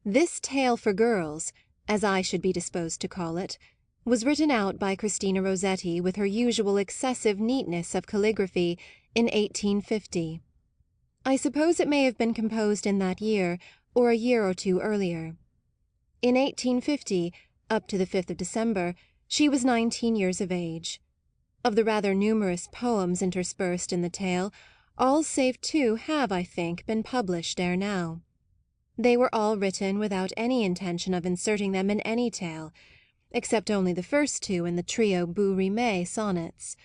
This tale for girls, as I should be disposed to call it, was written out by Christina Rosetti with her usual excessive neatness of caligraphy in 1850. I suppose it may have been composed in that year, or a year or two earlier. In 1850, up to the 5th of December, she was 19 years of age. Of the rather numerous poems interspersed in the tale, all save 2 have, I think, been published ere now. They were all written without any intention of inserting them in any tale, except only the first 2 in the trio Beau Rimet sonnets.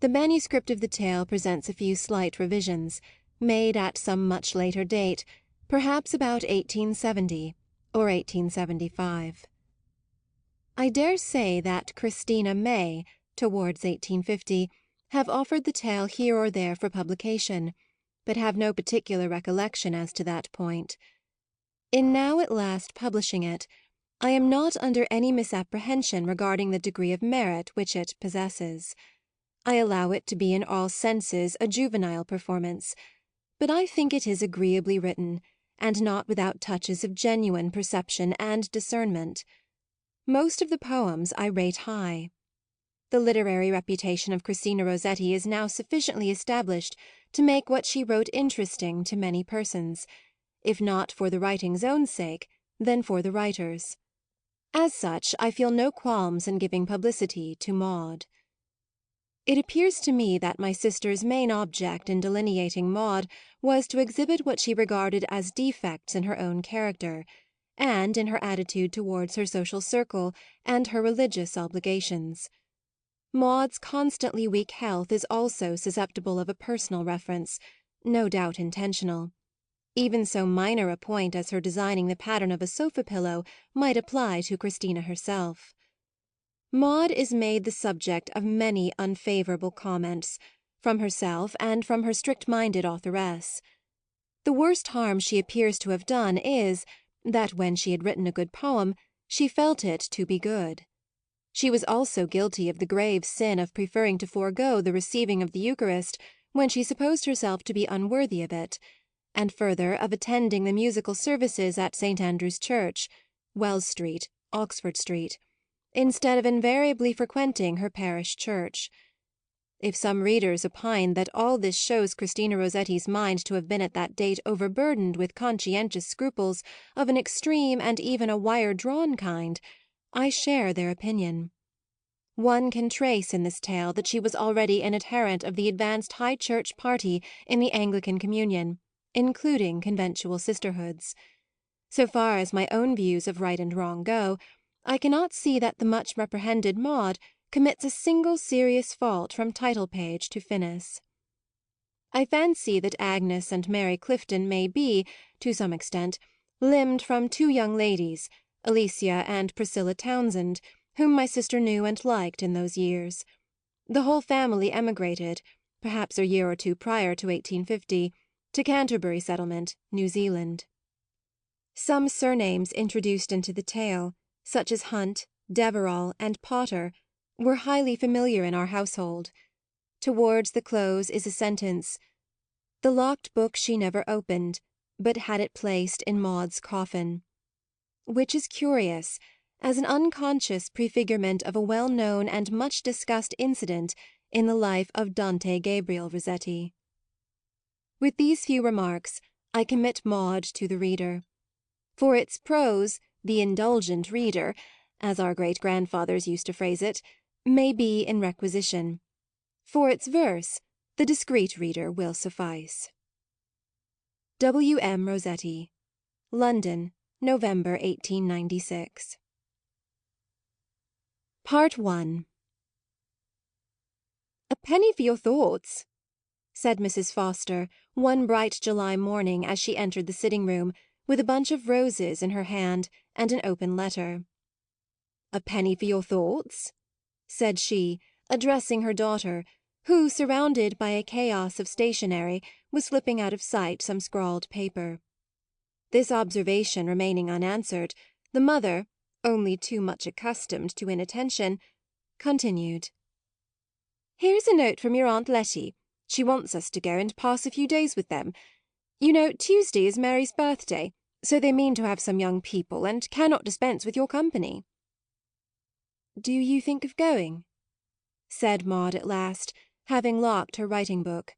The manuscript of the tale presents a few slight revisions, made at some much later date, perhaps about 1870 or 1875. I dare say that Christina may, towards 1850, have offered the tale here or there for publication, but have no particular recollection as to that point. In now at last publishing it, I am not under any misapprehension regarding the degree of merit which it possesses. I allow it to be in all senses a juvenile performance, but I think it is agreeably written, and not without touches of genuine perception and discernment. Most of the poems I rate high. The literary reputation of Christina Rosetti is now sufficiently established to make what she wrote interesting to many persons, if not for the writing's own sake, then for the writer's. As such, I feel no qualms in giving publicity to Maude. It appears to me that my sister's main object in delineating Maude was to exhibit what she regarded as defects in her own character, and in her attitude towards her social circle and her religious obligations. Maude's constantly weak health is also susceptible of a personal reference, no doubt intentional. Even so minor a point as her designing the pattern of a sofa-pillow might apply to Christina herself. Maude is made the subject of many unfavourable comments, from herself and from her strict-minded authoress. The worst harm she appears to have done is, that when she had written a good poem, she felt it to be good. She was also guilty of the grave sin of preferring to forego the receiving of the Eucharist when she supposed herself to be unworthy of it, and further of attending the musical services at St. Andrew's Church, Wells Street, Oxford Street, instead of invariably frequenting her parish church. If some readers opine that all this shows Christina Rosetti's mind to have been at that date overburdened with conscientious scruples of an extreme and even a wire-drawn kind, I share their opinion. One can trace in this tale that she was already an adherent of the advanced High Church party in the Anglican Communion, including conventual sisterhoods. So far as my own views of right and wrong go, I cannot see that the much reprehended Maude commits a single serious fault from title-page to finis. I fancy that Agnes and Mary Clifton may be, to some extent, limned from 2 young ladies, Alicia and Priscilla Townsend, whom my sister knew and liked in those years. The whole family emigrated, perhaps a year or 2 prior to 1850, to Canterbury Settlement, New Zealand. Some surnames introduced into the tale, such as Hunt, Deverall, and Potter, were highly familiar in our household. Towards the close is a sentence: "The locked book she never opened, but had it placed in Maude's coffin," which is curious, as an unconscious prefigurement of a well-known and much-discussed incident in the life of Dante Gabriel Rossetti. With these few remarks, I commit Maude to the reader. For its prose, the indulgent reader, as our great-grandfathers used to phrase it, may be in requisition. For its verse, the discreet reader will suffice. W. M. Rosetti. London, November 1896. Part 1. "A penny for your thoughts," said Mrs. Foster one bright July morning as she entered the sitting-room, with a bunch of roses in her hand and an open letter. "A penny for your thoughts?" said she, addressing her daughter, who, surrounded by a chaos of stationery, was flipping out of sight some scrawled paper. This observation remaining unanswered, the mother, only too much accustomed to inattention, continued: "Here's a note from your Aunt Letty. She wants us to go and pass a few days with them. You know, Tuesday is Mary's birthday, So they mean to have some young people, and cannot dispense with your company." "Do you think of going?" said Maude at last, having locked her writing book.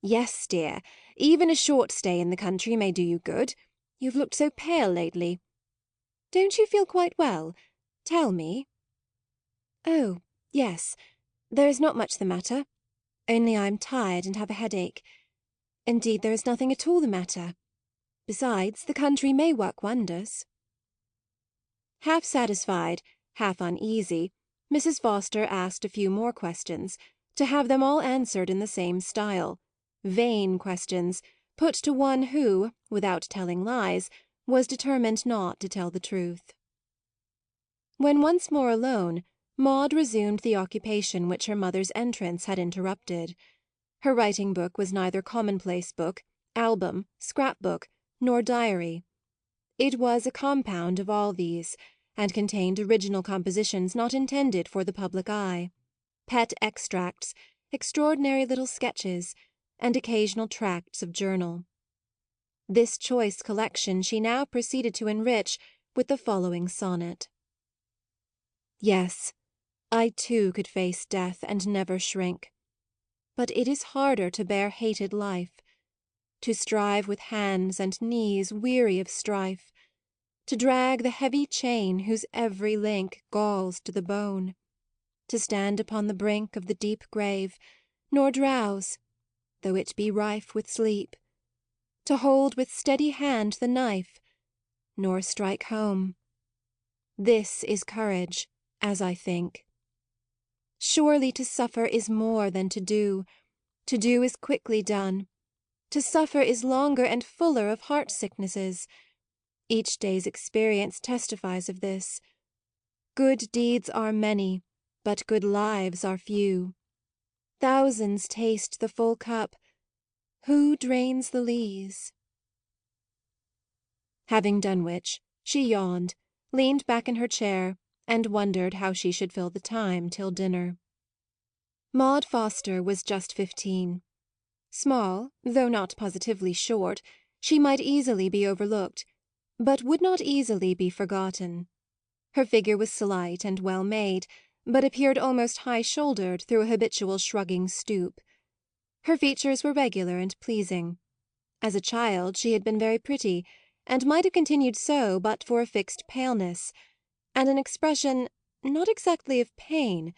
"Yes, dear. Even a short stay in the country may do you good. You have looked so pale lately. Don't you feel quite well? Tell me." "Oh, yes. There is not much the matter. Only I am tired and have a headache. Indeed, there is nothing at all the matter. Besides, the country may work wonders." Half satisfied, half uneasy, Mrs. Foster asked a few more questions, to have them all answered in the same style, vain questions, put to one who, without telling lies, was determined not to tell the truth. When once more alone, Maude resumed the occupation which her mother's entrance had interrupted. Her writing book was neither commonplace book, album, scrap book, nor diary. It was a compound of all these, and contained original compositions not intended for the public eye, pet extracts, extraordinary little sketches, and occasional tracts of journal. This choice collection she now proceeded to enrich with the following sonnet: "Yes, I too could face death and never shrink. But it is harder to bear hated life, to strive with hands and knees weary of strife, to drag the heavy chain whose every link galls to the bone, to stand upon the brink of the deep grave, nor drowse, though it be rife with sleep, to hold with steady hand the knife, nor strike home. This is courage, as I think. Surely to suffer is more than to do is quickly done, to suffer is longer and fuller of heart sicknesses. Each day's experience testifies of this. Good deeds are many, but good lives are few. Thousands taste the full cup. Who drains the lees?" Having done which, she yawned, leaned back in her chair, and wondered how she should fill the time till dinner. Maude Foster was just 15. Small, though not positively short, she might easily be overlooked, but would not easily be forgotten. Her figure was slight and well made, but appeared almost high-shouldered through a habitual shrugging stoop. Her features were regular and pleasing. As a child she had been very pretty, and might have continued so but for a fixed paleness, and an expression, not exactly of pain,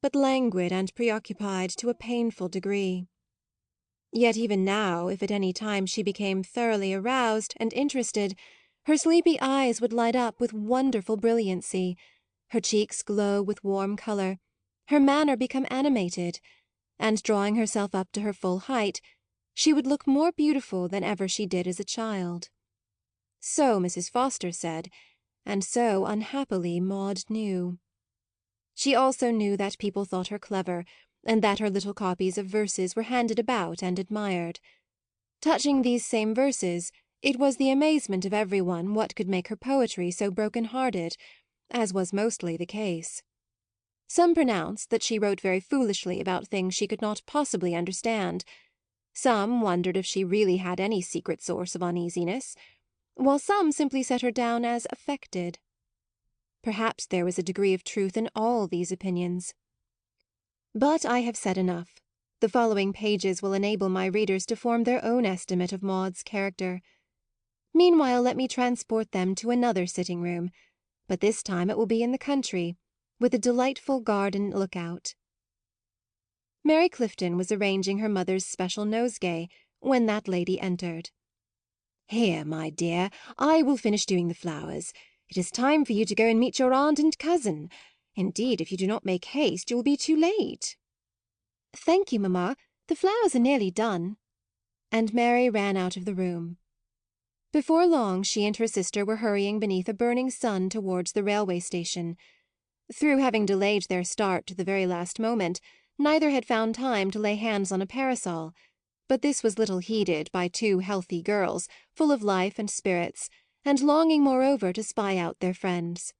but languid and preoccupied to a painful degree. Yet even now, if at any time she became thoroughly aroused and interested, her sleepy eyes would light up with wonderful brilliancy, her cheeks glow with warm colour, her manner become animated, and drawing herself up to her full height, she would look more beautiful than ever she did as a child. So Mrs. Foster said, and so unhappily Maude knew. She also knew that people thought her clever, and that her little copies of verses were handed about and admired. Touching these same verses, it was the amazement of every one what could make her poetry so broken-hearted, as was mostly the case. Some pronounced that she wrote very foolishly about things she could not possibly understand. Some wondered if she really had any secret source of uneasiness, while some simply set her down as affected. Perhaps there was a degree of truth in all these opinions. But I have said enough. The following pages will enable my readers to form their own estimate of Maude's character. Meanwhile let me transport them to another sitting-room, but this time it will be in the country, with a delightful garden look-out. Mary Clifton was arranging her mother's special nosegay when that lady entered. "Here, my dear, I will finish doing the flowers. It is time for you to go and meet your aunt and cousin. Indeed, if you do not make haste, you will be too late." "Thank you, mamma. The flowers are nearly done." And Mary ran out of the room. Before long she and her sister were hurrying beneath a burning sun towards the railway station. Through having delayed their start to the very last moment, neither had found time to lay hands on a parasol, but this was little heeded by two healthy girls, full of life and spirits, and longing moreover to spy out their friends.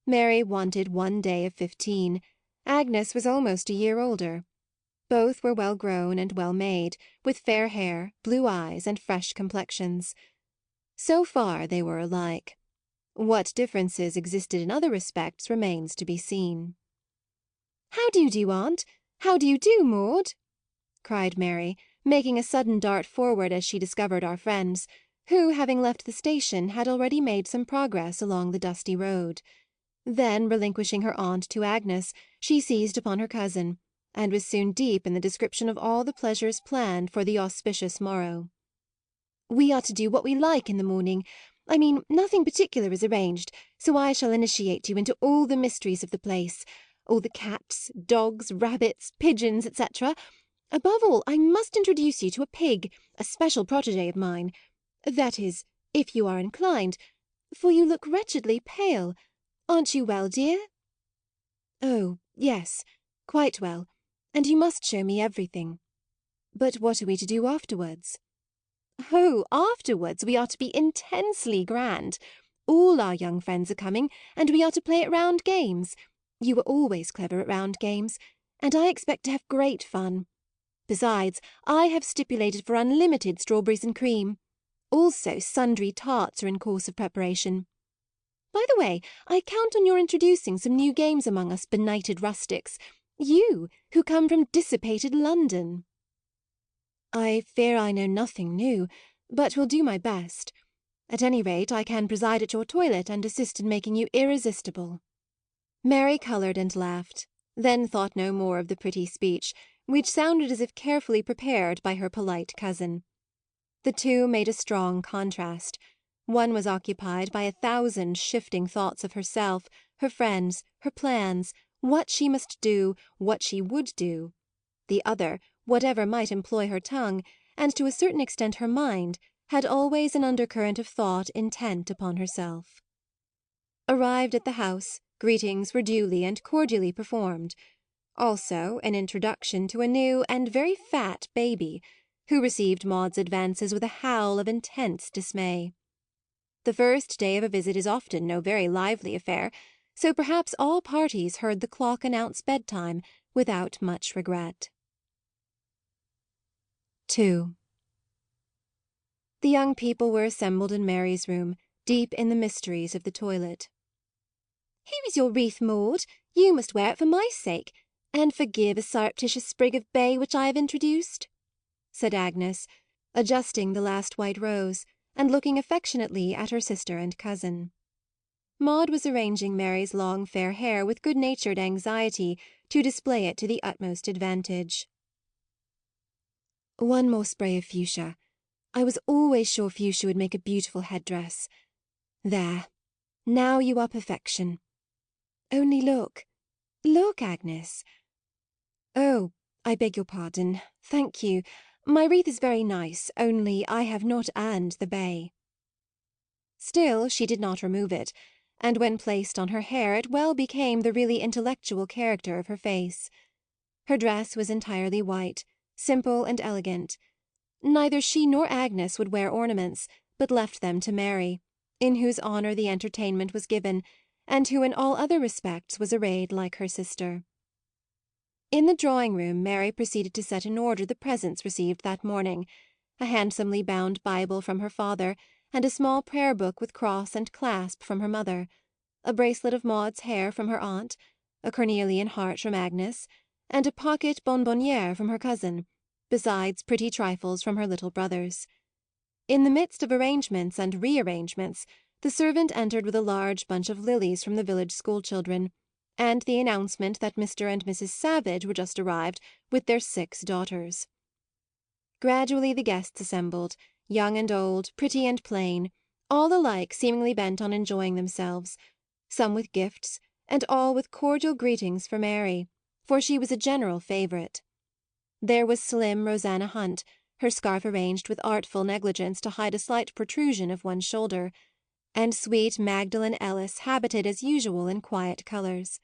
Mary wanted one day of 15. Agnes was almost a year older. Both were well grown and well made, with fair hair, blue eyes, and fresh complexions. So far they were alike. What differences existed in other respects remains to be seen. "How do you do, aunt? How do you do, Maude?" cried Mary, making a sudden dart forward as she discovered our friends, who, having left the station, had already made some progress along the dusty road. Then, relinquishing her aunt to Agnes, she seized upon her cousin, and was soon deep in the description of all the pleasures planned for the auspicious morrow. "We are to do what we like in the morning. I mean, nothing particular is arranged, so I shall initiate you into all the mysteries of the place, all the cats, dogs, rabbits, pigeons, etc. Above all, I must introduce you to a pig, a special protégé of mine. That is, if you are inclined, for you look wretchedly pale. Aren't you well, dear?" "Oh, yes, quite well, and you must show me everything. But what are we to do afterwards?" "Oh, afterwards we are to be intensely grand. All our young friends are coming, and we are to play at round games. You were always clever at round games, and I expect to have great fun. Besides, I have stipulated for unlimited strawberries and cream. Also, sundry tarts are in course of preparation. By the way, I count on your introducing some new games among us benighted rustics, you, who come from dissipated London." "I fear I know nothing new, but will do my best. At any rate, I can preside at your toilet and assist in making you irresistible." Mary coloured and laughed, then thought no more of the pretty speech, which sounded as if carefully prepared by her polite cousin. The two made a strong contrast. One was occupied by 1,000 shifting thoughts of herself, her friends, her plans, what she must do, what she would do. The other, whatever might employ her tongue, and to a certain extent her mind, had always an undercurrent of thought intent upon herself. Arrived at the house, greetings were duly and cordially performed. Also an introduction to a new and very fat baby, who received Maude's advances with a howl of intense dismay. The first day of a visit is often no very lively affair, so perhaps all parties heard the clock announce bedtime without much regret. 2. The young people were assembled in Mary's room, deep in the mysteries of the toilet. "Here is your wreath, Maude. You must wear it for my sake, and forgive a surreptitious sprig of bay which I have introduced," said Agnes, adjusting the last white rose, and looking affectionately at her sister and cousin. Maude was arranging Mary's long fair hair with good-natured anxiety to display it to the utmost advantage. "One more spray of fuchsia. I was always sure fuchsia would make a beautiful headdress. There, now you are perfection. Only look, look, Agnes. Oh, I beg your pardon. Thank you. My wreath is very nice, only I have not earned the bay." Still she did not remove it, and when placed on her hair it well became the really intellectual character of her face. Her dress was entirely white, simple and elegant. Neither she nor Agnes would wear ornaments, but left them to Mary, in whose honour the entertainment was given, and who in all other respects was arrayed like her sister. In the drawing-room Mary proceeded to set in order the presents received that morning, a handsomely bound Bible from her father, and a small prayer-book with cross and clasp from her mother, a bracelet of Maude's hair from her aunt, a cornelian heart from Agnes, and a pocket bonbonnière from her cousin, besides pretty trifles from her little brothers. In the midst of arrangements and rearrangements, the servant entered with a large bunch of lilies from the village school-children, and the announcement that Mr. and Mrs. Savage were just arrived with their 6 daughters. Gradually the guests assembled, young and old, pretty and plain, all alike seemingly bent on enjoying themselves, some with gifts, and all with cordial greetings for Mary, for she was a general favourite. There was slim Rosanna Hunt, her scarf arranged with artful negligence to hide a slight protrusion of one shoulder, and sweet Magdalen Ellis habited as usual in quiet colours.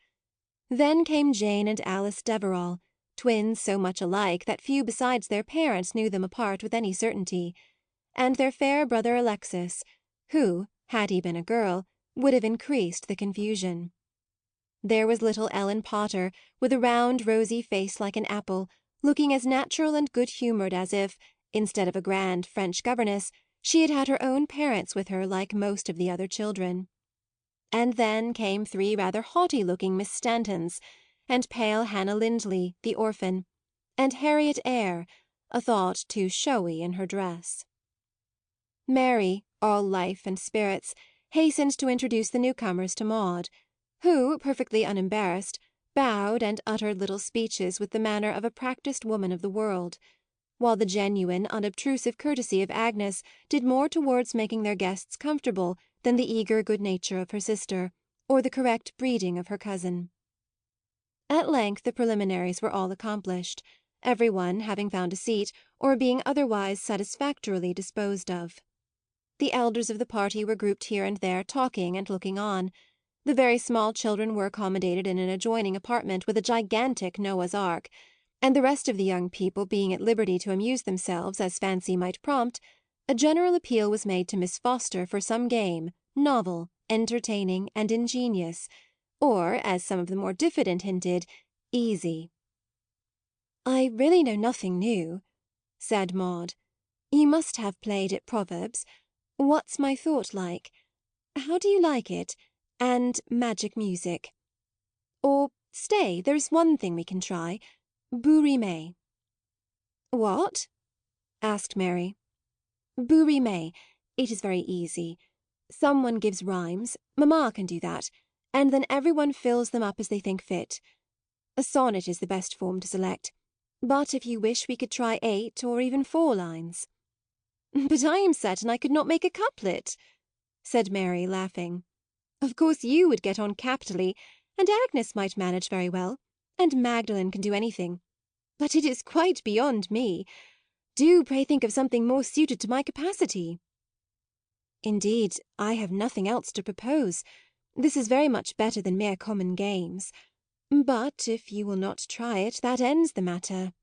Then came Jane and Alice Deverall, twins so much alike that few besides their parents knew them apart with any certainty, and their fair brother Alexis, who, had he been a girl, would have increased the confusion. There was little Ellen Potter, with a round rosy face like an apple, looking as natural and good-humoured as if, instead of a grand French governess, She had had her own parents with her like most of the other children. And then came 3 rather haughty-looking Miss Stantons, and pale Hannah Lindley, the orphan, and Harriet Eyre, a thought too showy in her dress. Mary, all life and spirits, hastened to introduce the newcomers to Maude, who, perfectly unembarrassed, bowed and uttered little speeches with the manner of a practised woman of the world, while the genuine, unobtrusive courtesy of Agnes did more towards making their guests comfortable than the eager good nature of her sister, or the correct breeding of her cousin. At length the preliminaries were all accomplished, every one having found a seat, or being otherwise satisfactorily disposed of. The elders of the party were grouped here and there talking and looking on. The very small children were accommodated in an adjoining apartment with a gigantic Noah's Ark, and the rest of the young people being at liberty to amuse themselves as fancy might prompt, a general appeal was made to Miss Foster for some game, novel, entertaining, and ingenious, or, as some of the more diffident hinted, easy. "I really know nothing new," said Maude. "You must have played at Proverbs. What's my thought like? How do you like it? And magic music. Or stay, there is one thing we can try. Bourrimée." "What?" asked Mary. "Bourrimée. It is very easy. Some one gives rhymes, mamma can do that, and then every one fills them up as they think fit. A sonnet is the best form to select, but if you wish we could try 8 or even 4 lines." "But I am certain I could not make a couplet," said Mary, laughing. "Of course you would get on capitally, and Agnes might manage very well, and Magdalen can do anything. But it is quite beyond me. Do pray think of something more suited to my capacity." "Indeed, I have nothing else to propose. This is very much better than mere common games. But if you will not try it, that ends the matter."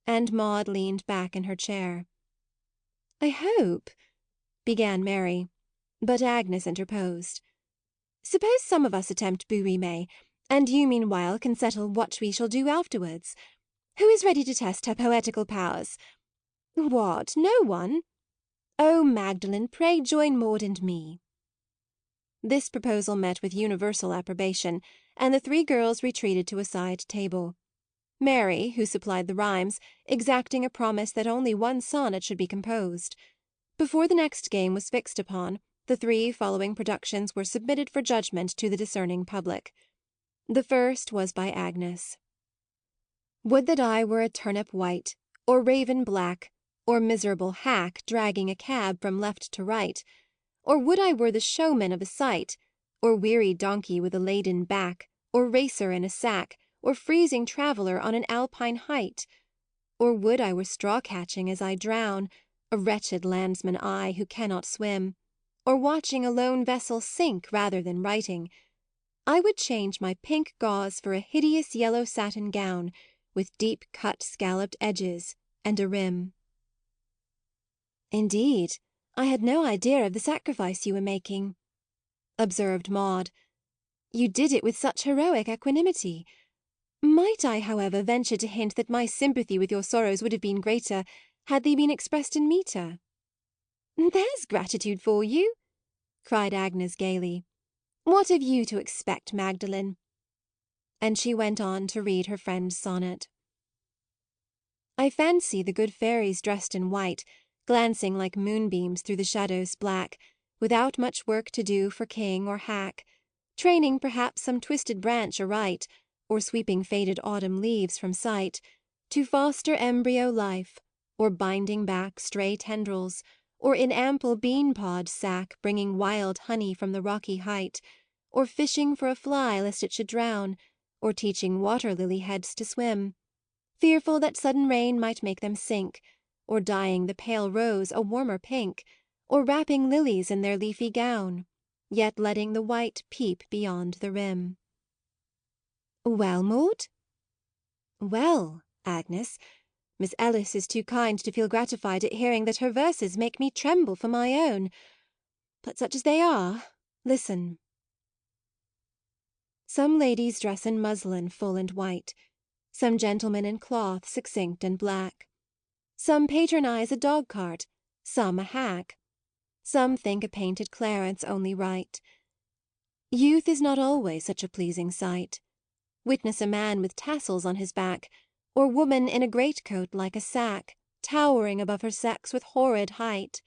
And Maude leaned back in her chair. "I hope," began Mary, but Agnes interposed. "Suppose some of us attempt Bourrimée, and you meanwhile can settle what we shall do afterwards. Who is ready to test her poetical powers? What, no one? Oh, Magdalen, pray join Maude and me." This proposal met with universal approbation, and the 3 girls retreated to a side table. Mary, who supplied the rhymes, exacting a promise that only 1 sonnet should be composed. Before the next game was fixed upon, the 3 following productions were submitted for judgment to the discerning public. The first was by Agnes. "Would that I were a turnip white, or raven black, or miserable hack dragging a cab from left to right, or would I were the showman of a sight, or weary donkey with a laden back, or racer in a sack, or freezing traveller on an Alpine height, or would I were straw catching as I drown, a wretched landsman I who cannot swim, or watching a lone vessel sink rather than writing, I would change my pink gauze for a hideous yellow satin gown, with deep cut scalloped edges and a rim." "Indeed, I had no idea of the sacrifice you were making," observed Maude. "You did it with such heroic equanimity. Might I, however, venture to hint that my sympathy with your sorrows would have been greater had they been expressed in metre?" "There's gratitude for you!" cried Agnes gaily. "What have you to expect, Magdalen?" And she went on to read her friend's sonnet. I fancy the good fairies dressed in white, glancing like moonbeams through the shadows black, without much work to do for king or hack, training perhaps some twisted branch aright, or sweeping faded autumn leaves from sight, to foster embryo life, or binding back stray tendrils, or in ample bean-pod sack bringing wild honey from the rocky height, or fishing for a fly lest it should drown, or teaching water-lily heads to swim, fearful that sudden rain might make them sink, or dyeing the pale rose a warmer pink, or wrapping lilies in their leafy gown, yet letting the white peep beyond the rim. "Well, Maude?" "Well, Agnes, Miss Ellis is too kind to feel gratified at hearing that her verses make me tremble for my own. But such as they are, listen. Some ladies dress in muslin full and white, some gentlemen in cloth succinct and black. Some patronize a dog-cart, some a hack. Some think a painted Clarence only right. Youth is not always such a pleasing sight. Witness a man with tassels on his back, or woman in a greatcoat like a sack, towering above her sex with horrid height.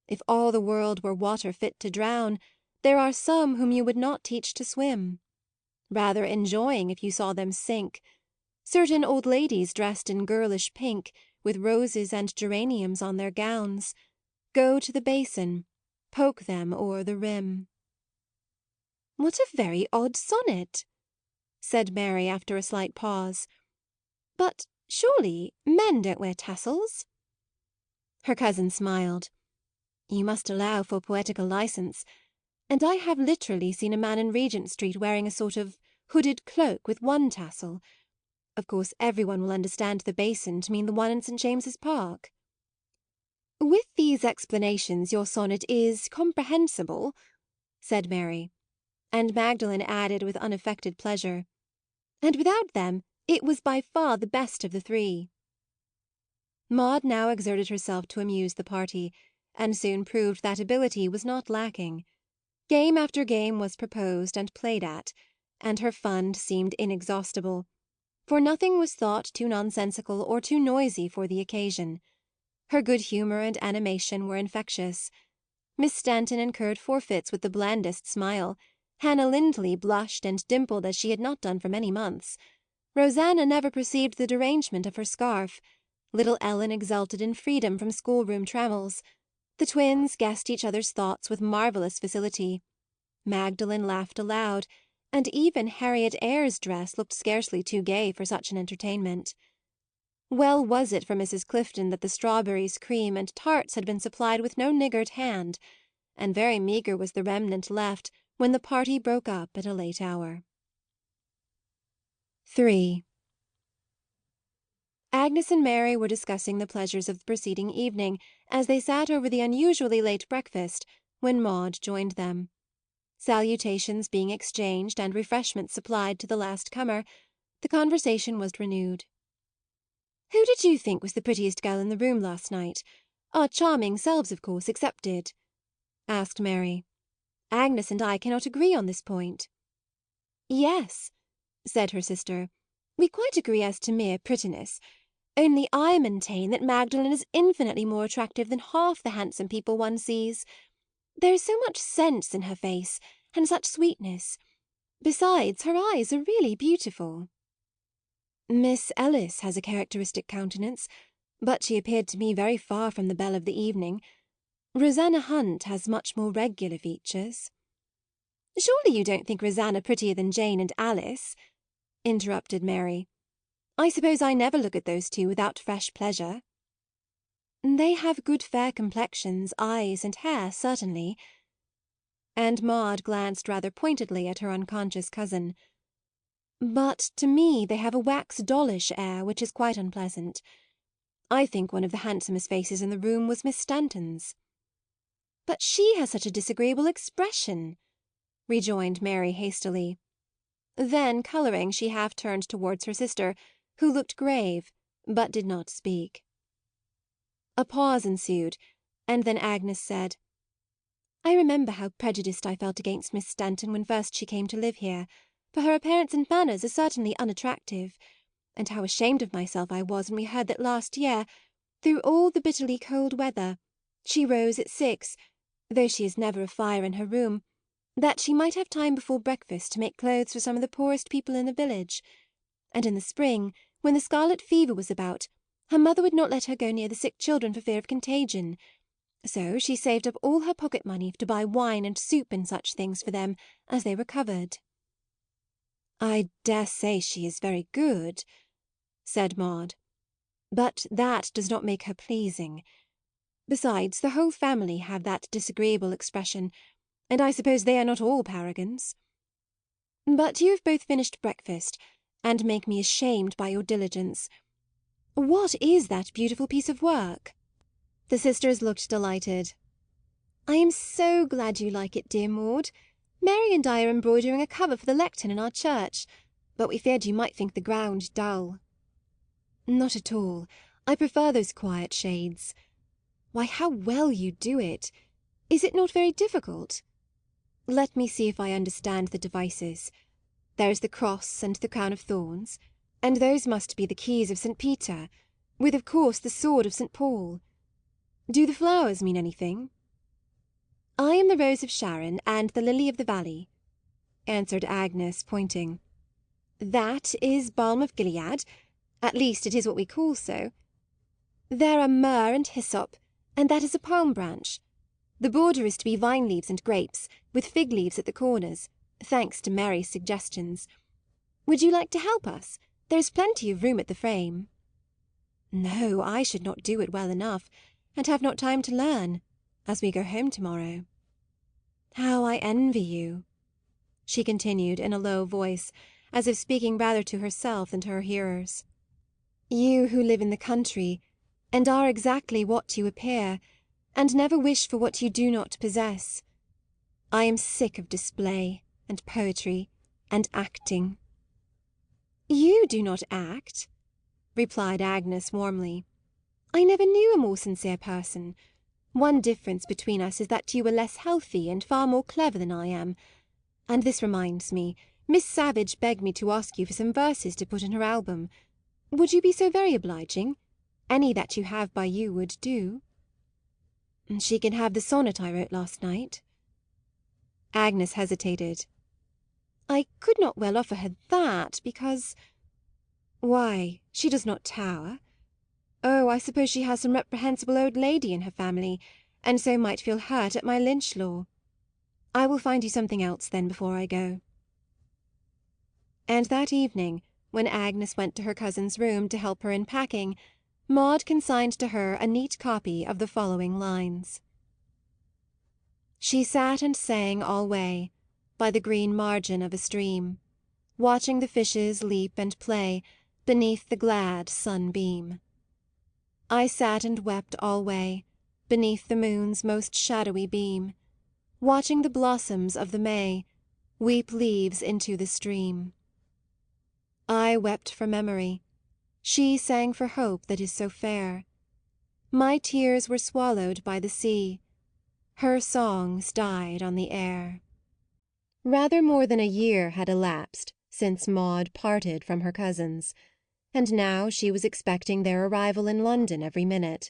If all the world were water fit to drown, there are some whom you would not teach to swim, rather enjoying if you saw them sink. Certain old ladies dressed in girlish pink, with roses and geraniums on their gowns, go to the basin, poke them o'er the rim. "What a very odd sonnet!" said Mary after a slight pause. "But surely men don't wear tassels?" Her cousin smiled. "You must allow for poetical licence, and I have literally seen a man in Regent Street wearing a sort of hooded cloak with one tassel. Of course every one will understand the basin to mean the one in St. James's Park." "With these explanations your sonnet is comprehensible," said Mary; and Magdalen added with unaffected pleasure, "and without them it was by far the best of the three." Maude now exerted herself to amuse the party, and soon proved that ability was not lacking. Game after game was proposed and played at, and her fund seemed inexhaustible, for nothing was thought too nonsensical or too noisy for the occasion. Her good humour and animation were infectious. Miss Stanton incurred forfeits with the blandest smile. Hannah Lindley blushed and dimpled as she had not done for many months. Rosanna never perceived the derangement of her scarf. Little Ellen exulted in freedom from schoolroom trammels. The twins guessed each other's thoughts with marvellous facility. Magdalen laughed aloud, and even Harriet Eyre's dress looked scarcely too gay for such an entertainment. Well was it for Mrs. Clifton that the strawberries, cream, and tarts had been supplied with no niggard hand, and very meagre was the remnant left when the party broke up at a late hour. 3. Agnes and Mary were discussing the pleasures of the preceding evening as they sat over the unusually late breakfast when Maude joined them. Salutations being exchanged and refreshments supplied to the last comer, the conversation was renewed. "Who did you think was the prettiest girl in the room last night? Our charming selves, of course, excepted," asked Mary. "Agnes and I cannot agree on this point." "Yes," said her sister, "we quite agree as to mere prettiness. Only I maintain that Magdalen is infinitely more attractive than half the handsome people one sees. There is so much sense in her face, and such sweetness. Besides, her eyes are really beautiful." "Miss Ellis has a characteristic countenance, but she appeared to me very far from the belle of the evening. Rosanna Hunt has much more regular features." "Surely you don't think Rosanna prettier than Jane and Alice?" interrupted Mary. "I suppose I never look at those two without fresh pleasure." "They have good fair complexions, eyes, and hair, certainly." And Maude glanced rather pointedly at her unconscious cousin. "But to me they have a wax-dollish air which is quite unpleasant. I think one of the handsomest faces in the room was Miss Stanton's." "But she has such a disagreeable expression," rejoined Mary hastily. Then, colouring, she half turned towards her sister, who looked grave, but did not speak. A pause ensued, and then Agnes said: "I remember how prejudiced I felt against Miss Stanton when first she came to live here, for her appearance and manners are certainly unattractive; and how ashamed of myself I was when we heard that last year, through all the bitterly cold weather, she rose at 6, though she has never a fire in her room, that she might have time before breakfast to make clothes for some of the poorest people in the village. And in the spring, when the scarlet fever was about, her mother would not let her go near the sick children for fear of contagion. So she saved up all her pocket money to buy wine and soup and such things for them as they recovered." "I dare say she is very good," said Maude, "but that does not make her pleasing. Besides, the whole family have that disagreeable expression, and I suppose they are not all paragons. But you have both finished breakfast, and make me ashamed by your diligence. What is that beautiful piece of work?" The sisters looked delighted. "I am so glad you like it, dear Maude. Mary and I are embroidering a cover for the lectern in our church, but we feared you might think the ground dull." "Not at all. I prefer those quiet shades. Why, how well you do it! Is it not very difficult? Let me see if I understand the devices. There is the cross and the crown of thorns, and those must be the keys of St. Peter, with, of course, the sword of St. Paul. Do the flowers mean anything? I am the rose of Sharon and the lily of the valley, answered Agnes, pointing. That is balm of Gilead, at least it is what we call so. There are myrrh and hyssop, and that is a palm branch. The border is to be vine leaves and grapes, with fig leaves at the corners, thanks to Mary's suggestions. Would you like to help us? There is plenty of room at the frame. No, I should not do it well enough, and have not time to learn, as we go home to-morrow. How I envy you, she continued in a low voice, as if speaking rather to herself than to her hearers. You who live in the country, and are exactly what you appear, and never wish for what you do not possess. I am sick of display, and poetry, and acting. You do not act, replied Agnes warmly. I never knew a more sincere person. One difference between us is that you are less healthy and far more clever than I am. And this reminds me, Miss Savage begged me to ask you for some verses to put in her album. Would you be so very obliging? Any that you have by you would do. She can have the sonnet I wrote last night. Agnes hesitated. I could not well offer her that, because... Why, she does not tower. Oh, I suppose she has some reprehensible old lady in her family, and so might feel hurt at my lynch law. I will find you something else, then, before I go. And that evening, when Agnes went to her cousin's room to help her in packing, Maude consigned to her a neat copy of the following lines. She sat and sang alway, by the green margin of a stream, watching the fishes leap and play beneath the glad sunbeam. I sat and wept alway, beneath the moon's most shadowy beam, watching the blossoms of the May weep leaves into the stream. I wept for memory, she sang for hope that is so fair. My tears were swallowed by the sea, her songs died on the air. Rather more than a year had elapsed since Maude parted from her cousins, and now she was expecting their arrival in London every minute.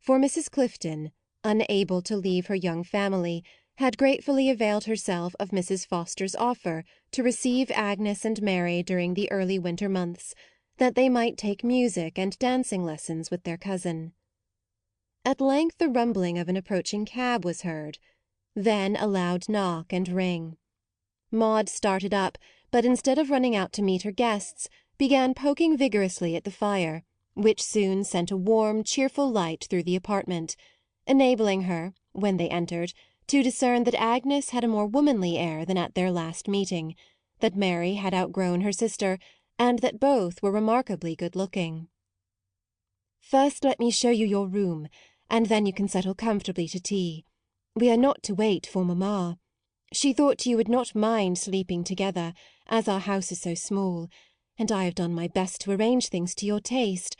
For Mrs. Clifton, unable to leave her young family, had gratefully availed herself of Mrs. Foster's offer to receive Agnes and Mary during the early winter months, that they might take music and dancing lessons with their cousin. At length the rumbling of an approaching cab was heard, then a loud knock and ring. Maude started up, but instead of running out to meet her guests, began poking vigorously at the fire, which soon sent a warm, cheerful light through the apartment, enabling her, when they entered, to discern that Agnes had a more womanly air than at their last meeting, that Mary had outgrown her sister, and that both were remarkably good-looking. First let me show you your room, and then you can settle comfortably to tea. We are not to wait for mamma. She thought you would not mind sleeping together, as our house is so small, and I have done my best to arrange things to your taste,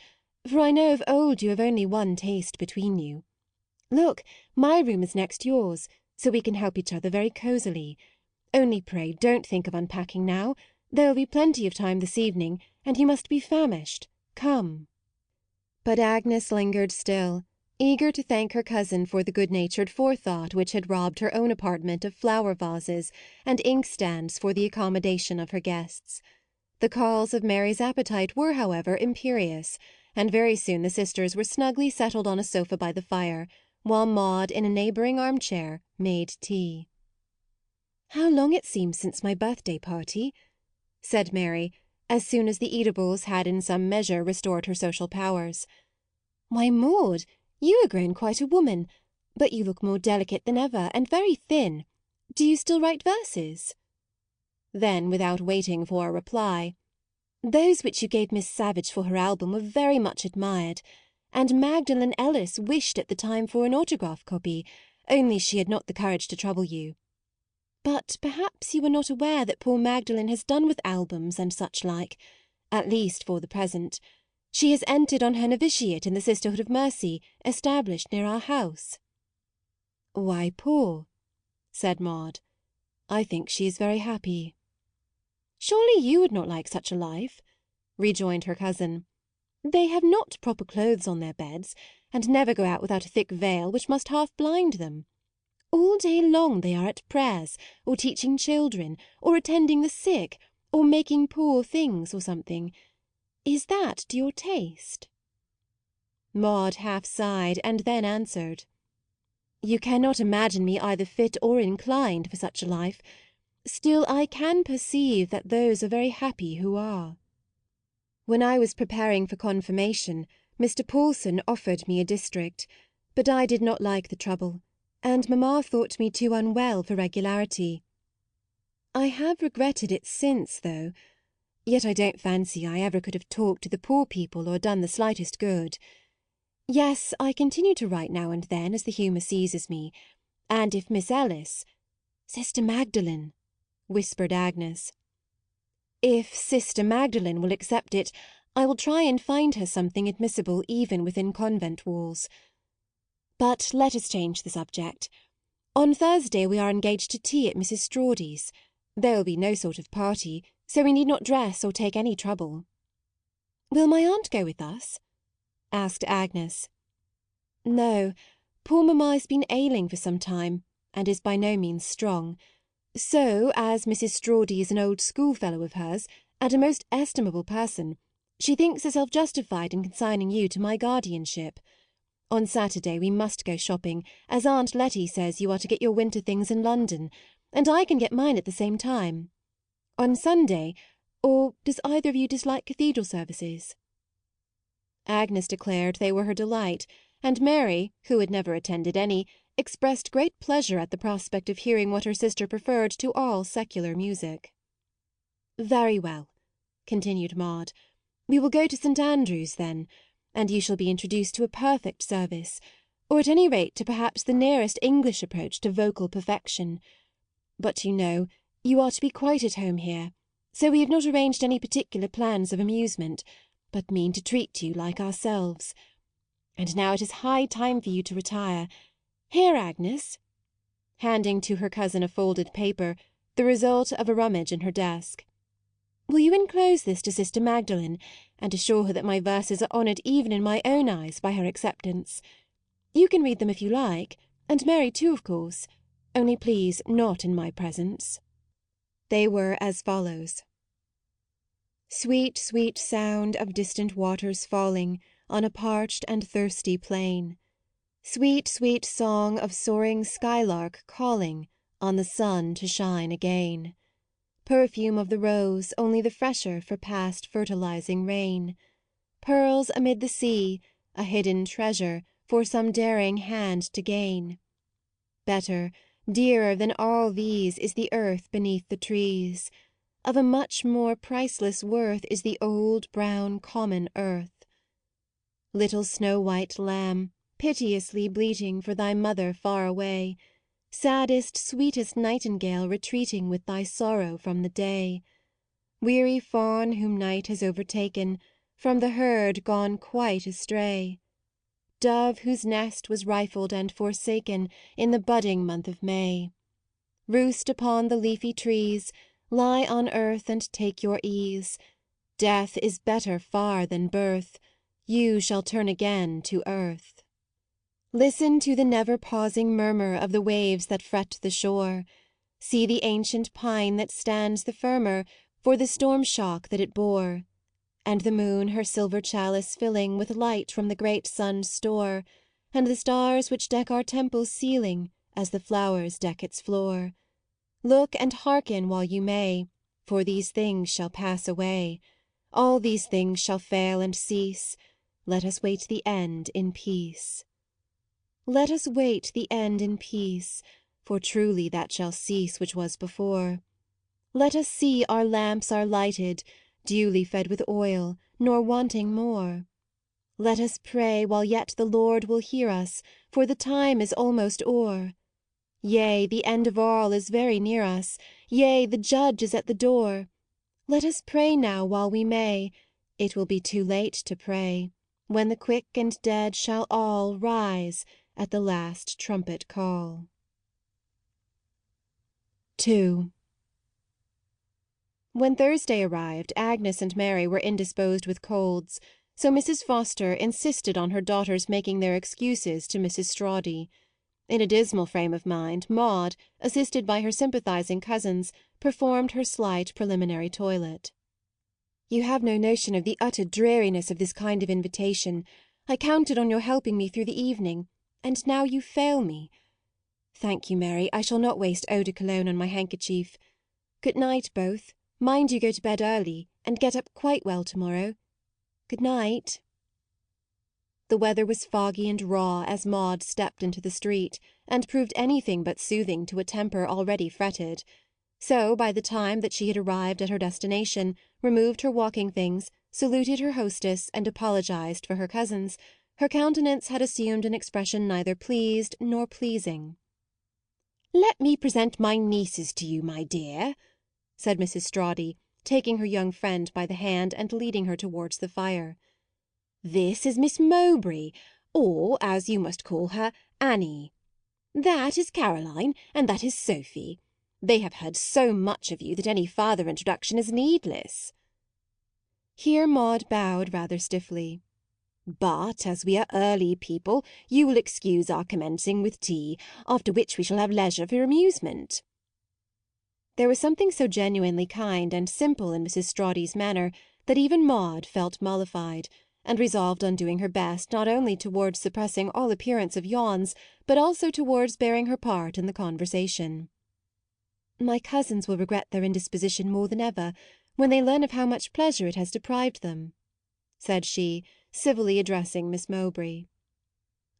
for I know of old you have only one taste between you. Look, my room is next yours, so we can help each other very cosily. Only pray don't think of unpacking now. There will be plenty of time this evening, and you must be famished. Come. But Agnes lingered still, eager to thank her cousin for the good-natured forethought which had robbed her own apartment of flower vases and inkstands for the accommodation of her guests. The calls of Mary's appetite were, however, imperious, and very soon the sisters were snugly settled on a sofa by the fire, while Maude, in a neighbouring armchair, made tea. How long it seems since my birthday party, said Mary, as soon as the eatables had in some measure restored her social powers. Why, Maude, you are grown quite a woman, but you look more delicate than ever, and very thin. Do you still write verses? Then, without waiting for a reply, those which you gave Miss Savage for her album were very much admired, and Magdalen Ellis wished at the time for an autograph copy, only she had not the courage to trouble you. But perhaps you are not aware that poor Magdalen has done with albums and such like, at least for the present. She has entered on her novitiate in the Sisterhood of Mercy, established near our house." "Why, poor," said Maude. "I think she is very happy." "Surely you would not like such a life," rejoined her cousin. "They have not proper clothes on their beds, and never go out without a thick veil which must half blind them. All day long they are at prayers, or teaching children, or attending the sick, or making poor things, or something. Is that to your taste?" Maude half sighed, and then answered: "You cannot imagine me either fit or inclined for such a life. Still I can perceive that those are very happy who are. When I was preparing for confirmation, Mr. Paulson offered me a district, but I did not like the trouble, and mamma thought me too unwell for regularity. I have regretted it since, though. Yet I don't fancy I ever could have talked to the poor people or done the slightest good. Yes, I continue to write now and then as the humour seizes me, and if Miss Ellis— Sister Magdalen," whispered Agnes. "If Sister Magdalen will accept it, I will try and find her something admissible even within convent walls. But let us change the subject. On Thursday we are engaged to tea at Mrs. Strawdy's. There will be no sort of party, so we need not dress or take any trouble." "Will my aunt go with us?" asked Agnes. "No, poor mamma has been ailing for some time, and is by no means strong. So, as Mrs. Strawdy is an old schoolfellow of hers, and a most estimable person, she thinks herself justified in consigning you to my guardianship. On Saturday we must go shopping, as Aunt Letty says you are to get your winter things in London, and I can get mine at the same time. On Sunday, or does either of you dislike cathedral services?" Agnes declared they were her delight, and Mary, who had never attended any, expressed great pleasure at the prospect of hearing what her sister preferred to all secular music. "Very well," continued Maude, "we will go to St. Andrew's then, and you shall be introduced to a perfect service, or at any rate to perhaps the nearest English approach to vocal perfection. But you are to be quite at home here, so we have not arranged any particular plans of amusement, but mean to treat you like ourselves. And now it is high time for you to retire. Here, Agnes," handing to her cousin a folded paper, the result of a rummage in her desk. "Will you enclose this to Sister Magdalen, and assure her that my verses are honoured even in my own eyes by her acceptance? You can read them if you like, and Mary too, of course, only please not in my presence." They were as follows: "Sweet, sweet sound of distant waters falling on a parched and thirsty plain. Sweet, sweet song of soaring skylark calling on the sun to shine again. Perfume of the rose, only the fresher for past fertilizing rain. Pearls amid the sea, a hidden treasure for some daring hand to gain. Better, dearer than all these is the earth beneath the trees. Of a much more priceless worth is the old brown common earth. Little snow-white lamb, piteously bleating for thy mother far away, saddest, sweetest nightingale retreating with thy sorrow from the day. Weary fawn whom night has overtaken, from the herd gone quite astray. Dove whose nest was rifled and forsaken in the budding month of May. Roost upon the leafy trees, lie on earth and take your ease. Death is better far than birth, you shall turn again to earth. Listen to the never pausing murmur of the waves that fret the shore. See the ancient pine that stands the firmer for the storm shock that it bore. And the moon her silver chalice filling with light from the great sun's store, and the stars which deck our temple's ceiling as the flowers deck its floor. Look and hearken while you may, for these things shall pass away. All these things shall fail and cease. Let us wait the end in peace. Let us wait the end in peace, for truly that shall cease which was before. Let us see our lamps are lighted, duly fed with oil, nor wanting more. Let us pray while yet the Lord will hear us, for the time is almost o'er. Yea, the end of all is very near us, yea, the Judge is at the door. Let us pray now while we may, It will be too late to pray, when the quick and dead shall all rise at the last trumpet call. 2. When Thursday arrived, Agnes and Mary were indisposed with colds, so Mrs. Foster insisted on her daughters making their excuses to Mrs. Strawdy. In a dismal frame of mind, Maude, assisted by her sympathizing cousins, performed her slight preliminary toilet. "You have no notion of the utter dreariness of this kind of invitation. I counted on your helping me through the evening, and now you fail me. Thank you, Mary, I shall not waste eau de Cologne on my handkerchief. Good night, both. Mind you go to bed early, and get up quite well to morrow. Good night." The weather was foggy and raw as Maude stepped into the street, and proved anything but soothing to a temper already fretted. So by the time that she had arrived at her destination, removed her walking things, saluted her hostess, and apologized for her cousins, her countenance had assumed an expression neither pleased nor pleasing. "Let me present my nieces to you, my dear," said Mrs. Strawdy, taking her young friend by the hand and leading her towards the fire. "This is Miss Mowbray, or, as you must call her, Annie. That is Caroline, and that is Sophie. They have heard so much of you that any farther introduction is needless." Here Maude bowed rather stiffly. "But as we are early people, you will excuse our commencing with tea, after which we shall have leisure for amusement." There was something so genuinely kind and simple in Mrs. Strawdy's manner that even Maude felt mollified, and resolved on doing her best not only towards suppressing all appearance of yawns, but also towards bearing her part in the conversation. "My cousins will regret their indisposition more than ever, when they learn of how much pleasure it has deprived them," said she, civilly addressing Miss Mowbray.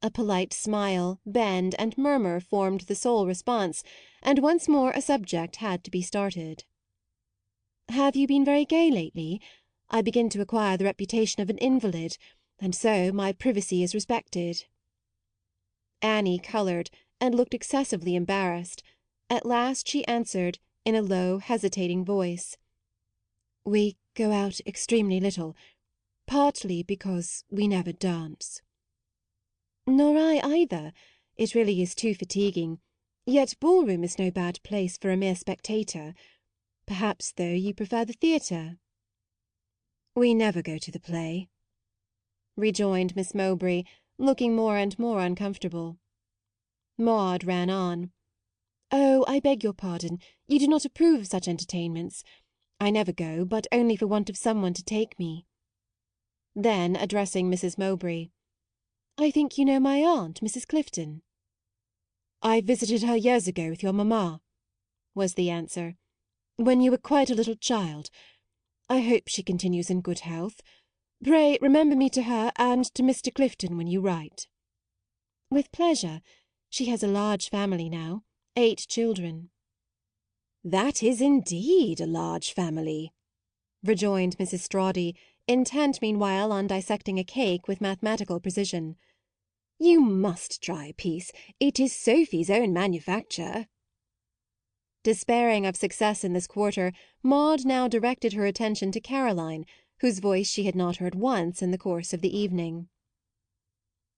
A polite smile, bend, and murmur formed the sole response, and once more a subject had to be started. "Have you been very gay lately? I begin to acquire the reputation of an invalid, and so my privacy is respected." Annie coloured, and looked excessively embarrassed. At last she answered, in a low, hesitating voice: "We go out extremely little, partly because we never dance." "Nor I either. It really is too fatiguing. Yet ballroom is no bad place for a mere spectator. Perhaps, though, you prefer the theatre." "We never go to the play," rejoined Miss Mowbray, looking more and more uncomfortable. Maude ran on: "Oh, I beg your pardon. You do not approve of such entertainments. I never go, but only for want of some one to take me." Then, addressing Mrs. Mowbray: "I think you know my aunt, Mrs. Clifton." "I visited her years ago with your mamma," was the answer, "when you were quite a little child. I hope she continues in good health. Pray remember me to her and to Mr. Clifton when you write." "With pleasure. She has a large family now, 8 children." "That is indeed a large family," rejoined Mrs. Strawdy, intent meanwhile on dissecting a cake with mathematical precision. "You must try a piece. It is Sophie's own manufacture." Despairing of success in this quarter, Maude now directed her attention to Caroline, whose voice she had not heard once in the course of the evening.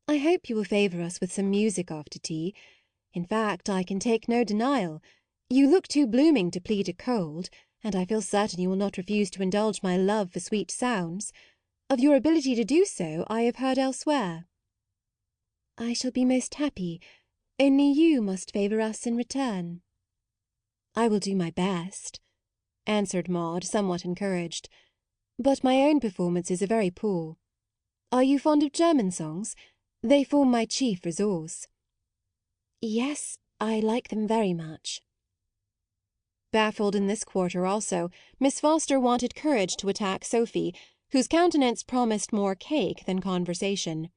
"I hope you will favour us with some music after tea. In fact, I can take no denial. You look too blooming to plead a cold, and I feel certain you will not refuse to indulge my love for sweet sounds. Of your ability to do so I have heard elsewhere." "I shall be most happy, only you must favour us in return." "I will do my best," answered Maude, somewhat encouraged; "but my own performances are very poor. Are you fond of German songs? They form my chief resource." "Yes, I like them very much." Baffled in this quarter also, Miss Foster wanted courage to attack Sophie, whose countenance promised more cake than conversation.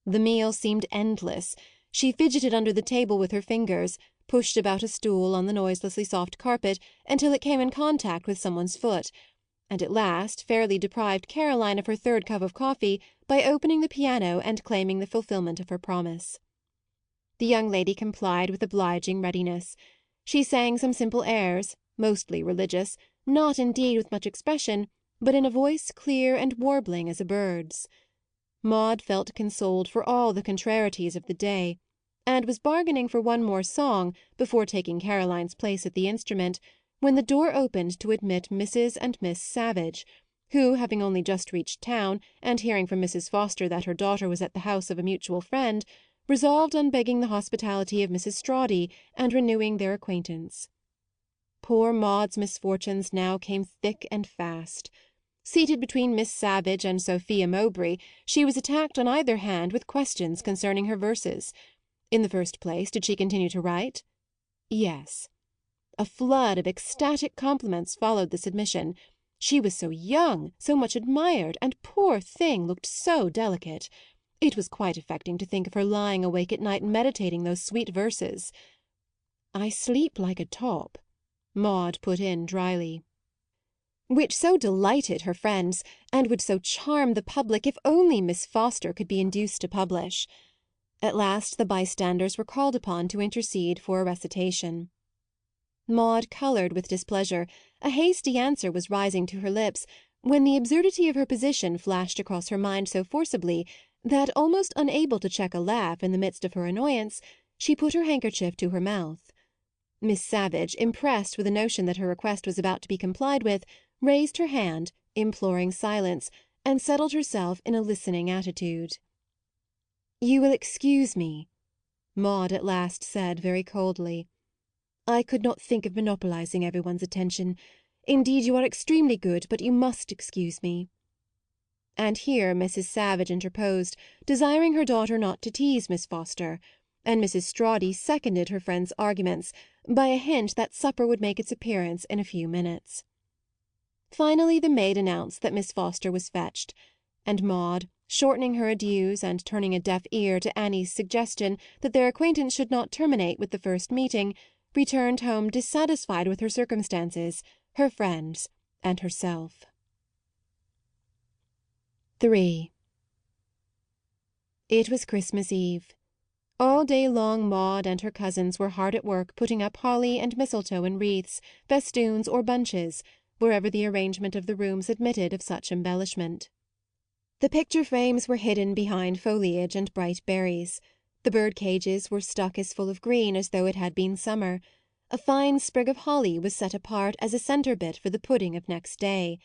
The meal seemed endless. She fidgeted under the table with her fingers, pushed about a stool on the noiselessly soft carpet until it came in contact with some one's foot, and at last fairly deprived Caroline of her 3rd cup of coffee by opening the piano and claiming the fulfilment of her promise. The young lady complied with obliging readiness. She sang some simple airs, mostly religious, not indeed with much expression, but in a voice clear and warbling as a bird's. Maude felt consoled for all the contrarieties of the day, and was bargaining for one more song before taking Caroline's place at the instrument, when the door opened to admit Mrs. and Miss Savage, who, having only just reached town, and hearing from Mrs. Foster that her daughter was at the house of a mutual friend, resolved on begging the hospitality of Mrs. Strawdy and renewing their acquaintance. Poor Maude's misfortunes now came thick and fast. Seated between Miss Savage and Sophia Mowbray, she was attacked on either hand with questions concerning her verses. In the first place, did she continue to write? Yes. A flood of ecstatic compliments followed this admission. She was so young, so much admired, and, poor thing, looked so delicate. It was quite affecting to think of her lying awake at night meditating those sweet verses. "I sleep like a top," Maude put in dryly. Which so delighted her friends, and would so charm the public, if only Miss Foster could be induced to publish. At last the bystanders were called upon to intercede for a recitation. Maude coloured with displeasure; a hasty answer was rising to her lips, when the absurdity of her position flashed across her mind so forcibly that, almost unable to check a laugh in the midst of her annoyance, she put her handkerchief to her mouth. Miss Savage, impressed with the notion that her request was about to be complied with, raised her hand, imploring silence, and settled herself in a listening attitude. "You will excuse me," Maude at last said very coldly. "I could not think of monopolising every one's attention. Indeed, you are extremely good, but you must excuse me." And here Mrs. Savage interposed, desiring her daughter not to tease Miss Foster, and Mrs. Strawdy seconded her friend's arguments by a hint that supper would make its appearance in a few minutes. Finally the maid announced that Miss Foster was fetched, and Maude, shortening her adieus and turning a deaf ear to Annie's suggestion that their acquaintance should not terminate with the first meeting, returned home dissatisfied with her circumstances, her friends, and herself. 3. It was Christmas Eve. All day long Maude and her cousins were hard at work putting up holly and mistletoe in wreaths, festoons, or bunches, wherever the arrangement of the rooms admitted of such embellishment. The picture frames were hidden behind foliage and bright berries. The bird cages were stuck as full of green as though it had been summer. A fine sprig of holly was set apart as a centre bit for the pudding of next day.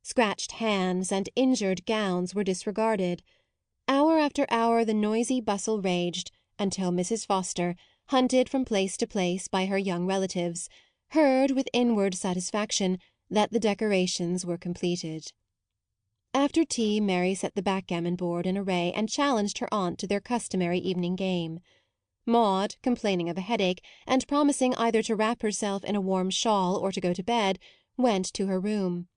Scratched hands and injured gowns were disregarded. Hour after hour the noisy bustle raged, until Mrs. Foster, hunted from place to place by her young relatives, heard with inward satisfaction that the decorations were completed. After tea Mary set the backgammon board in array and challenged her aunt to their customary evening game. Maude, complaining of a headache, and promising either to wrap herself in a warm shawl or to go to bed, went to her room;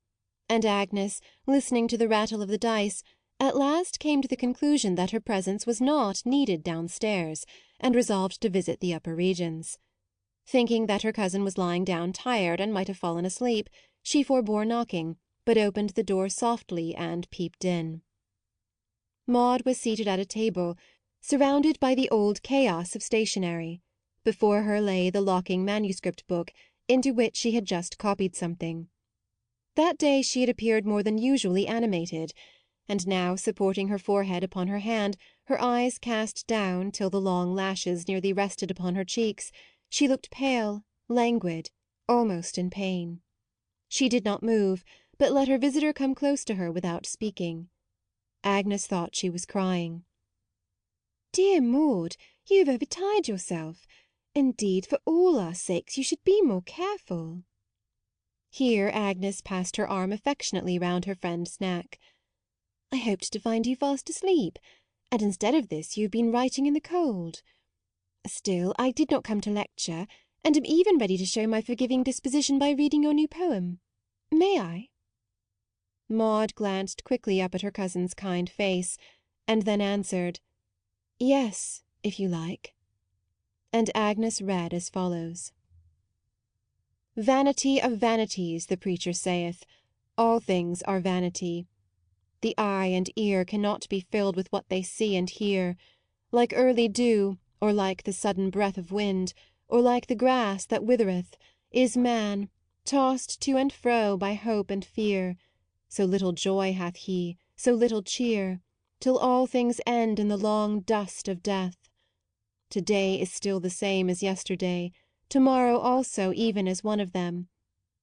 and Agnes, listening to the rattle of the dice, at last came to the conclusion that her presence was not needed downstairs, and resolved to visit the upper regions. Thinking that her cousin was lying down tired and might have fallen asleep, she forbore knocking, but opened the door softly and peeped in. Maude was seated at a table, surrounded by the old chaos of stationery. Before her lay the locking manuscript book, into which she had just copied something. That day she had appeared more than usually animated, and now, supporting her forehead upon her hand, her eyes cast down till the long lashes nearly rested upon her cheeks, she looked pale, languid, almost in pain. She did not move, but let her visitor come close to her without speaking. Agnes thought she was crying. "Dear Maude, you have overtired yourself. Indeed, for all our sakes, you should be more careful." Here Agnes passed her arm affectionately round her friend's neck. "I hoped to find you fast asleep, and instead of this you have been writing in the cold. Still, I did not come to lecture, and am even ready to show my forgiving disposition by reading your new poem. May I?" Maude glanced quickly up at her cousin's kind face, and then answered, "Yes, if you like." And Agnes read as follows: "Vanity of vanities, the preacher saith, all things are vanity. The eye and ear cannot be filled with what they see and hear. Like early dew, or like the sudden breath of wind, or like the grass that withereth, is man, tossed to and fro by hope and fear. So little joy hath he, so little cheer, till all things end in the long dust of death. To day is still the same as yesterday, to morrow also even as one of them,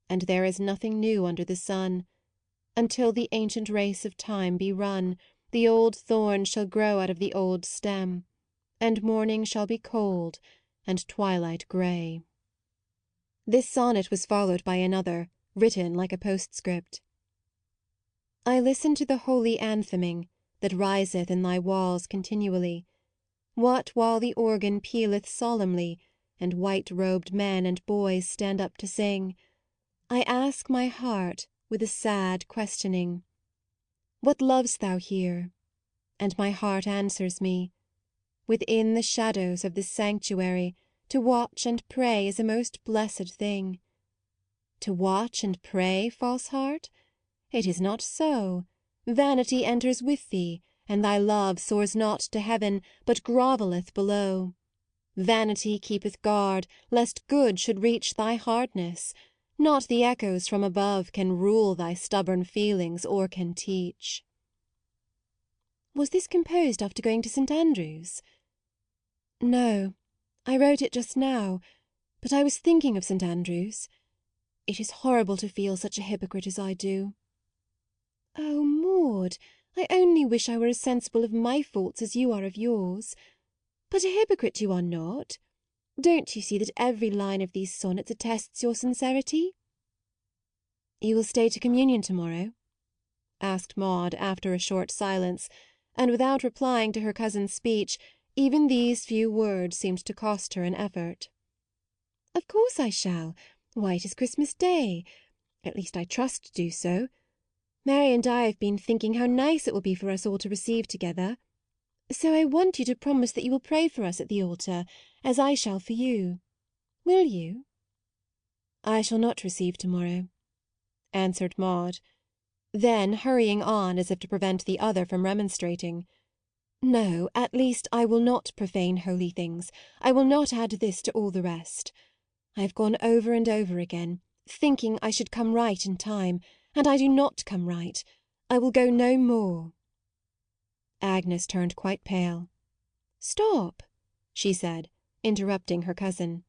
and there is nothing new under the sun. Until the ancient race of time be run, the old thorn shall grow out of the old stem, and morning shall be cold, and twilight grey. This sonnet was followed by another, written like a postscript. I listen to the holy antheming that riseth in thy walls continually. What while the organ pealeth solemnly, and white-robed men and boys stand up to sing? I ask my heart with a sad questioning, what lovest thou here? And my heart answers me, within the shadows of this sanctuary to watch and pray is a most blessed thing. To watch and pray, false heart? It is not so. Vanity enters with thee, and thy love soars not to heaven, but grovelleth below. Vanity keepeth guard, lest good should reach thy hardness. Not the echoes from above can rule thy stubborn feelings, or can teach. Was this composed after going to St. Andrew's? No, I wrote it just now, but I was thinking of St. Andrew's. It is horrible to feel such a hypocrite as I do. Oh, Maude, I only wish I were as sensible of my faults as you are of yours. But a hypocrite you are not. Don't you see that every line of these sonnets attests your sincerity? You will stay to communion to morrow? Asked Maude after a short silence, and without replying to her cousin's speech, even these few words seemed to cost her an effort. Of course I shall. Why, it is Christmas Day. At least I trust to do so. Mary and I have been thinking how nice it will be for us all to receive together. So I want you to promise that you will pray for us at the altar, as I shall for you. Will you? I shall not receive to morrow, answered Maude. Then, hurrying on as if to prevent the other from remonstrating, no, at least I will not profane holy things. I will not add this to all the rest. I have gone over and over again, thinking I should come right in time, and I do not come right. I will go no more. Agnes turned quite pale. Stop, she said, interrupting her cousin.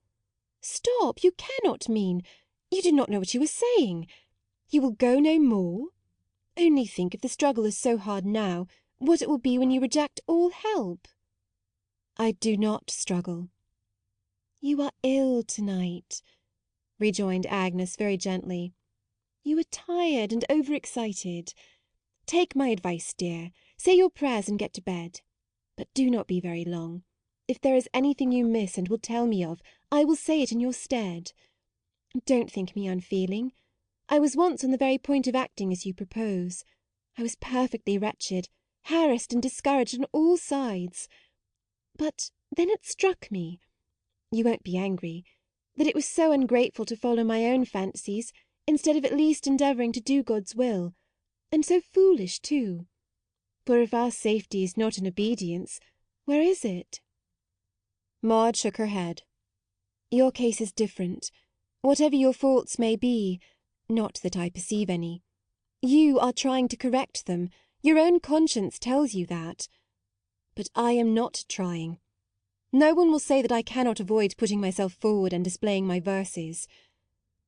Stop, you cannot mean. You do not know what you are saying. You will go no more? Only think, if the struggle is so hard now, what it will be when you reject all help. I do not struggle. You are ill to-night, rejoined Agnes very gently. You are tired and over-excited. Take my advice, dear. Say your prayers and get to bed. But do not be very long. If there is anything you miss and will tell me of, I will say it in your stead. Don't think me unfeeling. I was once on the very point of acting as you propose. I was perfectly wretched, harassed and discouraged on all sides. But then it struck me, you won't be angry, that it was so ungrateful to follow my own fancies, instead of at least endeavouring to do God's will, and so foolish too. For if our safety is not in obedience, where is it? Maude shook her head. Your case is different. Whatever your faults may be, not that I perceive any, you are trying to correct them. Your own conscience tells you that. But I am not trying. No one will say that I cannot avoid putting myself forward and displaying my verses.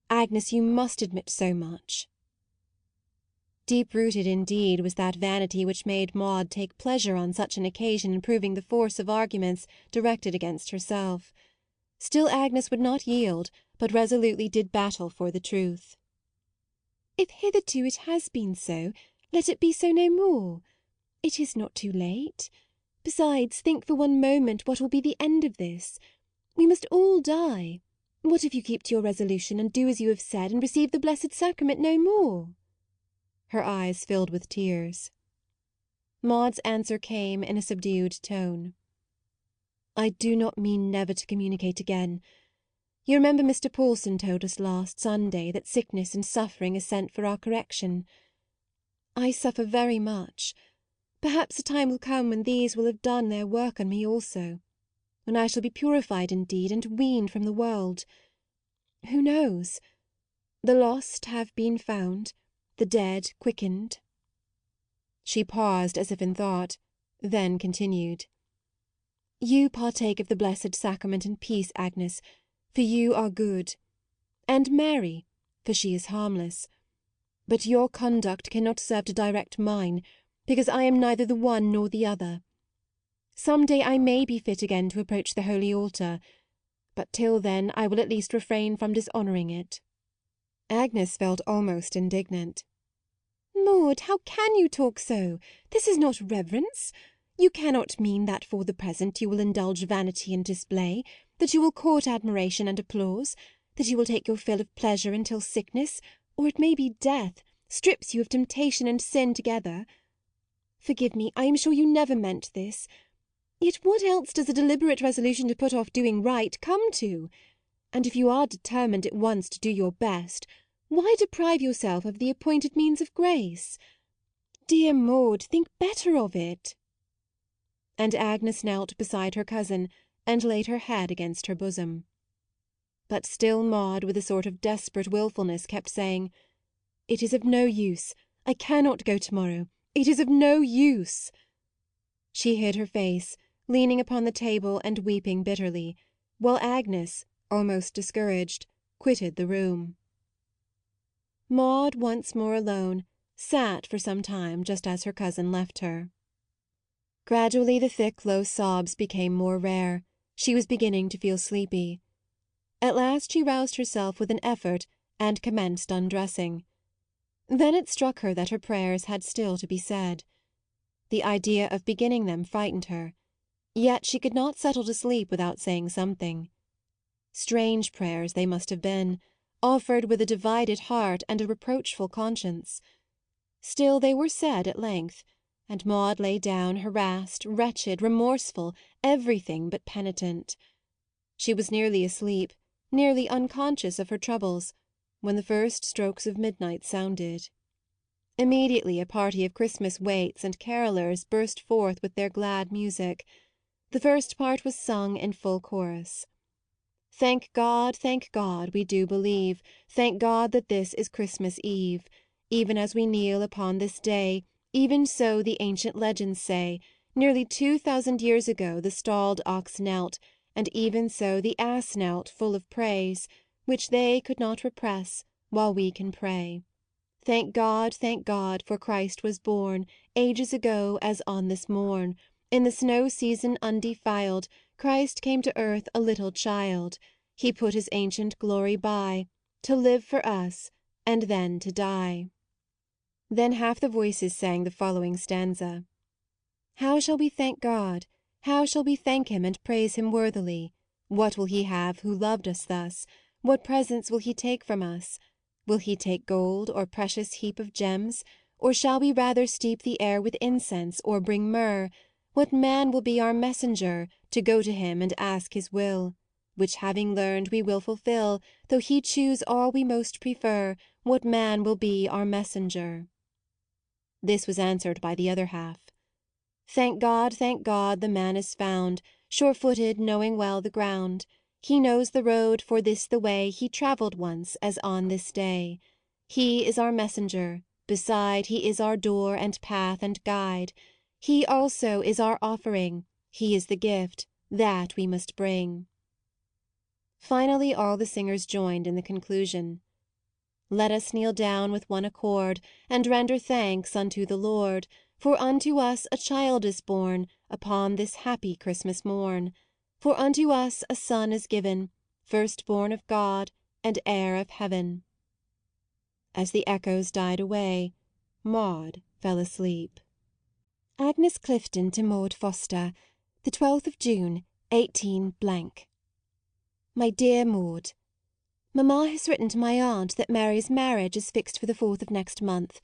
Agnes, you must admit so much. Deep-rooted indeed was that vanity which made Maude take pleasure on such an occasion in proving the force of arguments directed against herself. Still Agnes would not yield, but resolutely did battle for the truth. If hitherto it has been so, let it be so no more. It is not too late. Besides, think for one moment what will be the end of this. We must all die. What if you keep to your resolution, and do as you have said, and receive the Blessed Sacrament no more? Her eyes filled with tears. Maude's answer came in a subdued tone. I do not mean never to communicate again. You remember Mr. Paulson told us last Sunday that sickness and suffering is sent for our correction. I suffer very much. Perhaps a time will come when these will have done their work on me also, when I shall be purified indeed and weaned from the world. Who knows? The lost have been found, the the dead quickened. She paused as if in thought, then continued. You partake of the blessed sacrament in peace, Agnes, for you are good, and Mary, for she is harmless. But your conduct cannot serve to direct mine, because I am neither the one nor the other. Some day I may be fit again to approach the holy altar, but till then I will at least refrain from dishonouring it. Agnes felt almost indignant. Maude, how can you talk so? This is not reverence. You cannot mean that for the present you will indulge vanity and display, that you will court admiration and applause, that you will take your fill of pleasure until sickness, or it may be death, strips you of temptation and sin together. Forgive me, I am sure you never meant this. Yet what else does a deliberate resolution to put off doing right come to? And if you are determined at once to do your best, why deprive yourself of the appointed means of grace? Dear Maude, think better of it. And Agnes knelt beside her cousin, and laid her head against her bosom. But still Maude, with a sort of desperate wilfulness, kept saying, It is of no use. I cannot go to-morrow. It is of no use. She hid her face, leaning upon the table and weeping bitterly, while Agnes, almost discouraged, quitted the room. Maude, once more alone, sat for some time just as her cousin left her. Gradually the thick, low sobs became more rare. She was beginning to feel sleepy. At last she roused herself with an effort and commenced undressing. Then it struck her that her prayers had still to be said. The idea of beginning them frightened her, yet she could not settle to sleep without saying something. Strange prayers they must have been, offered with a divided heart and a reproachful conscience. Still they were said at length, and Maude lay down harassed, wretched, remorseful, everything but penitent. She was nearly asleep, nearly unconscious of her troubles, when the first strokes of midnight sounded. Immediately a party of Christmas waits and carollers burst forth with their glad music. The first part was sung in full chorus. Thank God, we do believe, thank God that this is Christmas Eve. Even as we kneel upon this day, even so the ancient legends say, nearly 2000 years ago the stalled ox knelt, and even so the ass knelt full of praise, which they could not repress, while we can pray. Thank God, for Christ was born, ages ago as on this morn, in the snow season undefiled, Christ came to earth a little child. He put his ancient glory by, to live for us, and then to die. Then half the voices sang the following stanza. How shall we thank God? How shall we thank him and praise him worthily? What will he have who loved us thus? What presents will he take from us? Will he take gold, or precious heap of gems? Or shall we rather steep the air with incense, or bring myrrh? What man will be our messenger, to go to him and ask his will? Which having learned we will fulfil, though he choose all we most prefer, what man will be our messenger? This was answered by the other half. Thank God, the man is found, sure-footed, knowing well the ground. He knows the road, for this the way he travelled once, as on this day. He is our messenger, beside he is our door and path and guide. He also is our offering, he is the gift that we must bring. Finally all the singers joined in the conclusion. Let us kneel down with one accord, and render thanks unto the Lord, for unto us a child is born, upon this happy Christmas morn. For unto us a Son is given, firstborn of God, and heir of heaven. As the echoes died away, Maude fell asleep. Agnes Clifton to Maude Foster, the 12th of June, 18 . My dear Maude, Mamma has written to my aunt that Mary's marriage is fixed for the 4th of next month.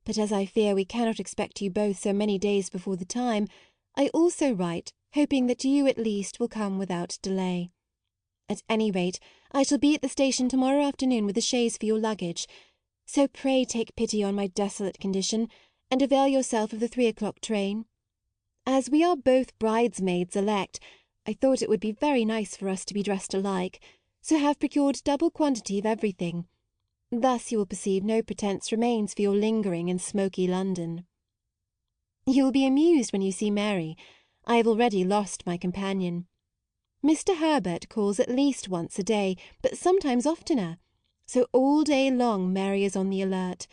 But as I fear we cannot expect you both so many days before the time, I also write, hoping that you at least will come without delay. At any rate, I shall be at the station to-morrow afternoon with a chaise for your luggage, so pray take pity on my desolate condition, and avail yourself of the 3 o'clock train. As we are both bridesmaids elect, I thought it would be very nice for us to be dressed alike, so have procured double quantity of everything. Thus you will perceive no pretence remains for your lingering in smoky London. You will be amused when you see Mary. I have already lost my companion. Mr. Herbert calls at least once a day, but sometimes oftener, so all day long Mary is on the alert.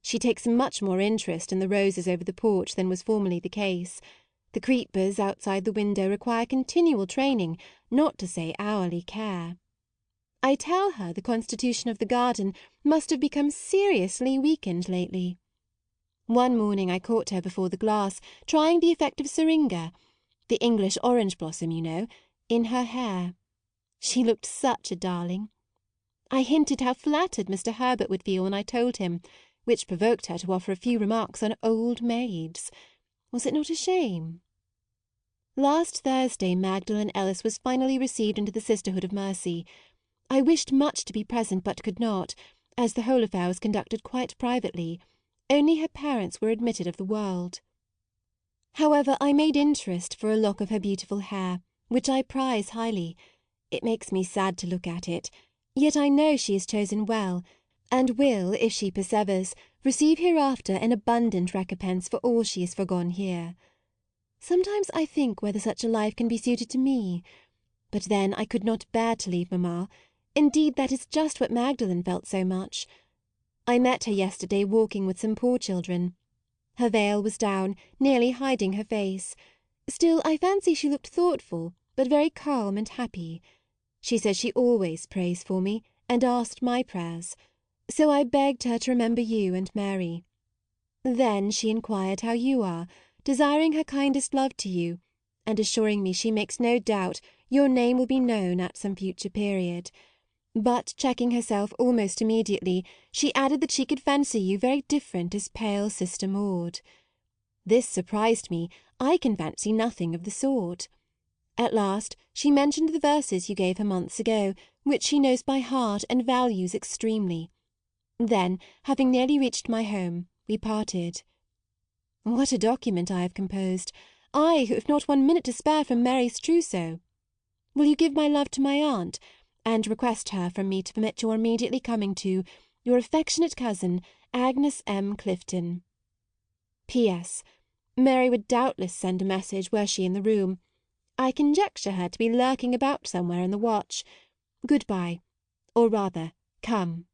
She takes much more interest in the roses over the porch than was formerly the case. The creepers outside the window require continual training, not to say hourly care. I tell her the constitution of the garden must have become seriously weakened lately. One morning I caught her before the glass, trying the effect of syringa, the English orange blossom, you know, in her hair. She looked such a darling. I hinted how flattered Mr. Herbert would feel when I told him, which provoked her to offer a few remarks on old maids. Was it not a shame? Last Thursday Magdalen Ellis was finally received into the Sisterhood of Mercy. I wished much to be present, but could not, as the whole affair was conducted quite privately. Only her parents were admitted of the world. However, I made interest for a lock of her beautiful hair, which I prize highly. It makes me sad to look at it, yet I know she has chosen well, and will, if she persevers, receive hereafter an abundant recompense for all she has forgone here. Sometimes I think whether such a life can be suited to me. But then I could not bear to leave mamma. Indeed, that is just what Magdalen felt so much. I met her yesterday walking with some poor children. Her veil was down, nearly hiding her face. Still, I fancy she looked thoughtful, but very calm and happy. She says she always prays for me, and asked my prayers. So I begged her to remember you and Mary. Then she inquired how you are, desiring her kindest love to you, and assuring me she makes no doubt your name will be known at some future period. But checking herself almost immediately, she added that she could fancy you very different as pale Sister Maude. This surprised me. I can fancy nothing of the sort. At last she mentioned the verses you gave her months ago, which she knows by heart and values extremely. Then, having nearly reached my home, we parted. What a document I have composed, I who have not 1 minute to spare from Mary's trousseau! Will you give my love to my aunt, and request her from me to permit your immediately coming to your affectionate cousin, Agnes M. Clifton. P.S. Mary would doubtless send a message were she in the room. I conjecture her to be lurking about somewhere in the watch. Good-bye, or rather, come.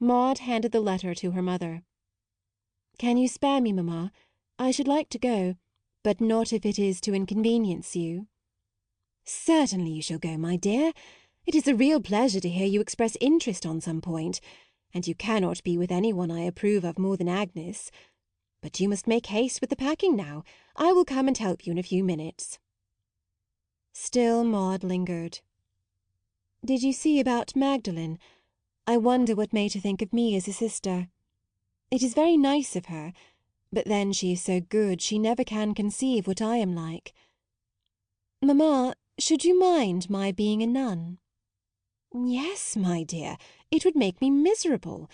Maude handed the letter to her mother. Can you spare me, mamma? I should like to go, but not if it is to inconvenience you. Certainly you shall go, my dear. It is a real pleasure to hear you express interest on some point, and you cannot be with any one I approve of more than Agnes. But you must make haste with the packing now. I will come and help you in a few minutes. Still Maude lingered. Did you see about Magdalen? I wonder what made her think of me as a sister. It is very nice of her, but then she is so good she never can conceive what I am like. Mamma, should you mind my being a nun? Yes, my dear, it would make me miserable.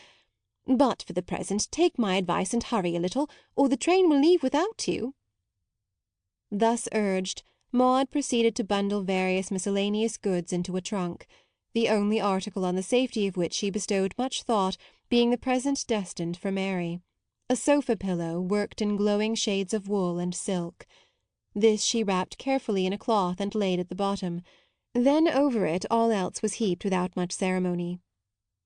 But for the present take my advice and hurry a little, or the train will leave without you. Thus urged, Maude proceeded to bundle various miscellaneous goods into a trunk, the only article on the safety of which she bestowed much thought being the present destined for Mary, a sofa-pillow worked in glowing shades of wool and silk. This she wrapped carefully in a cloth and laid at the bottom. Then over it all else was heaped without much ceremony.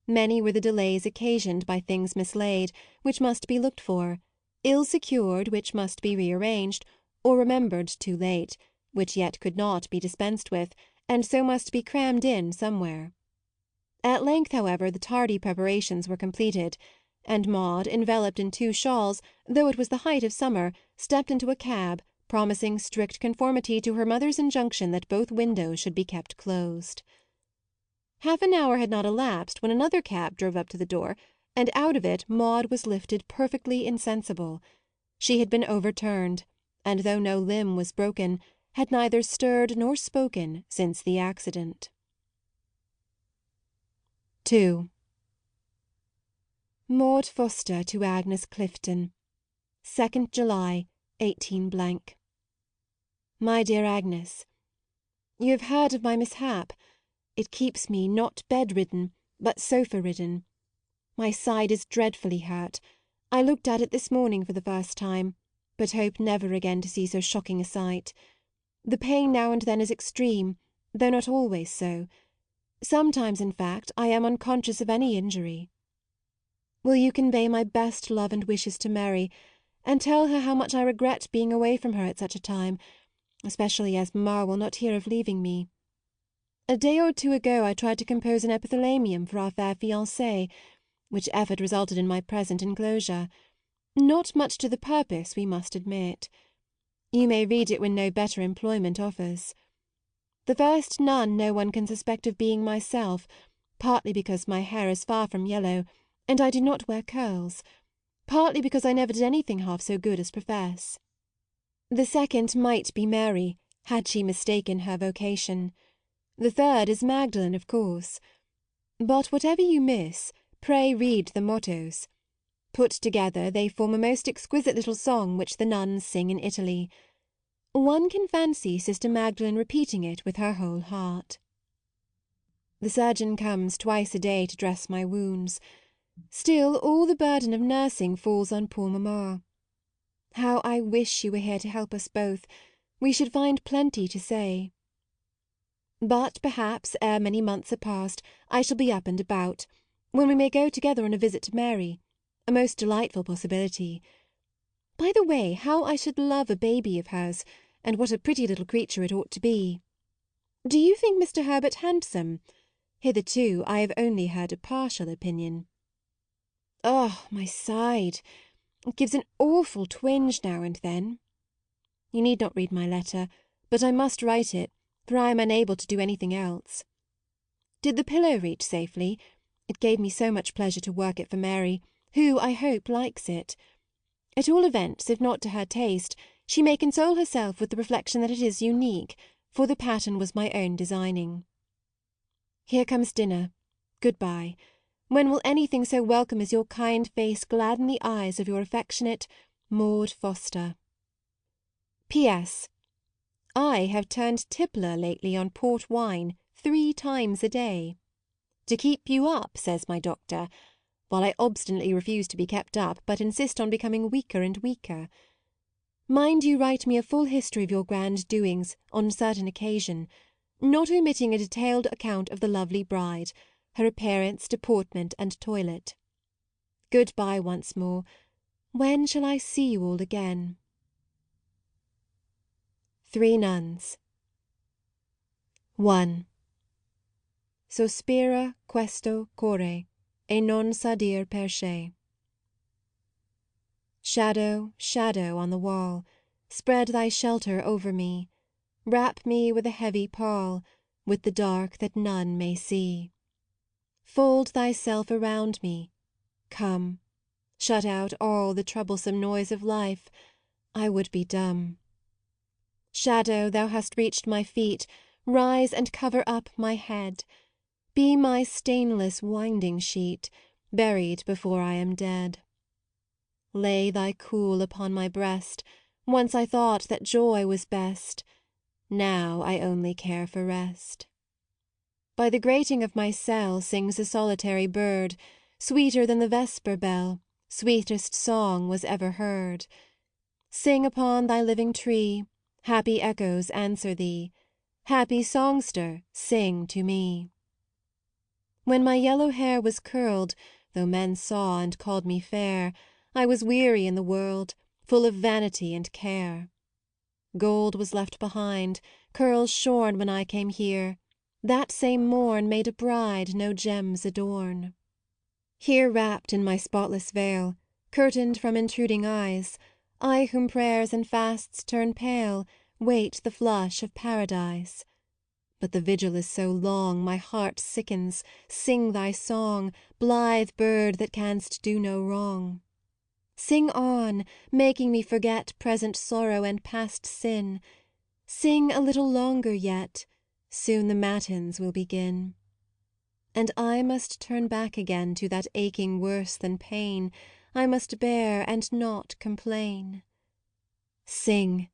Many were the delays occasioned by things mislaid, which must be looked for, ill secured, which must be rearranged, or remembered too late, which yet could not be dispensed with, and so must be crammed in somewhere. At length, however, the tardy preparations were completed, and Maude, enveloped in 2 shawls, though it was the height of summer, stepped into a cab, promising strict conformity to her mother's injunction that both windows should be kept closed. Half an hour had not elapsed when another cab drove up to the door, and out of it Maude was lifted perfectly insensible. She had been overturned, and though no limb was broken, had neither stirred nor spoken since the accident. 2. Maude Foster to Agnes Clifton. 2nd July, 18 . My dear Agnes, you have heard of my mishap. It keeps me, not bedridden, but sofa-ridden. My side is dreadfully hurt. I looked at it this morning for the first time, but hope never again to see so shocking a sight. The pain now and then is extreme, though not always so. Sometimes, in fact, I am unconscious of any injury. Will you convey my best love and wishes to Mary, and tell her how much I regret being away from her at such a time, especially as mamma will not hear of leaving me. A day or two ago I tried to compose an epithalamium for our fair fiancée, which effort resulted in my present enclosure. Not much to the purpose, we must admit. You may read it when no better employment offers. The first nun no one can suspect of being myself, partly because my hair is far from yellow, and I do not wear curls, partly because I never did anything half so good as profess. The second might be Mary, had she mistaken her vocation. The third is Magdalen, of course. But whatever you miss, pray read the mottos. Put together, they form a most exquisite little song which the nuns sing in Italy. One can fancy Sister Magdalen repeating it with her whole heart. The surgeon comes twice a day to dress my wounds. Still, all the burden of nursing falls on poor mamma. How I wish she were here to help us both; we should find plenty to say. But perhaps ere many months are past I shall be up and about, when we may go together on a visit to Mary, a most delightful possibility. By the way, how I should love a baby of hers, and what a pretty little creature it ought to be. Do you think Mr. Herbert handsome? Hitherto I have only heard a partial opinion. Oh, my side! It gives an awful twinge now and then. You need not read my letter, but I must write it, for I am unable to do anything else. Did the pillow reach safely? It gave me so much pleasure to work it for Mary, who, I hope, likes it. At all events, if not to her taste, she may console herself with the reflection that it is unique, for the pattern was my own designing. Here comes dinner. Good-bye. When will anything so welcome as your kind face gladden the eyes of your affectionate Maude Foster? P.S. I have turned tippler lately on port wine 3 times a day. To keep you up, says my doctor, while I obstinately refuse to be kept up, but insist on becoming weaker and weaker. Mind you write me a full history of your grand doings on certain occasion, not omitting a detailed account of the lovely bride, her appearance, deportment, and toilet. Good-bye once more. When shall I see you all again? 3 Nuns. 1. Sospira questo core, e non sa dir perché. Shadow, shadow on the wall, spread thy shelter over me, wrap me with a heavy pall, with the dark that none may see. Fold thyself around me, come, shut out all the troublesome noise of life, I would be dumb. Shadow, thou hast reached my feet, rise and cover up my head, be my stainless winding sheet, buried before I am dead. Lay thy cool upon my breast, once I thought that joy was best, now I only care for rest. By the grating of my cell sings a solitary bird, sweeter than the vesper bell, sweetest song was ever heard. Sing upon thy living tree, happy echoes answer thee, happy songster, sing to me. When my yellow hair was curled, though men saw and called me fair, I was weary in the world, full of vanity and care. Gold was left behind, curls shorn when I came here, that same morn made a bride no gems adorn. Here wrapped in my spotless veil, curtained from intruding eyes, I whom prayers and fasts turn pale, wait the flush of paradise. But the vigil is so long, my heart sickens, sing thy song, blithe bird that canst do no wrong. Sing on, making me forget present sorrow and past sin. Sing a little longer yet, soon the matins will begin. And I must turn back again to that aching worse than pain, I must bear and not complain. Sing,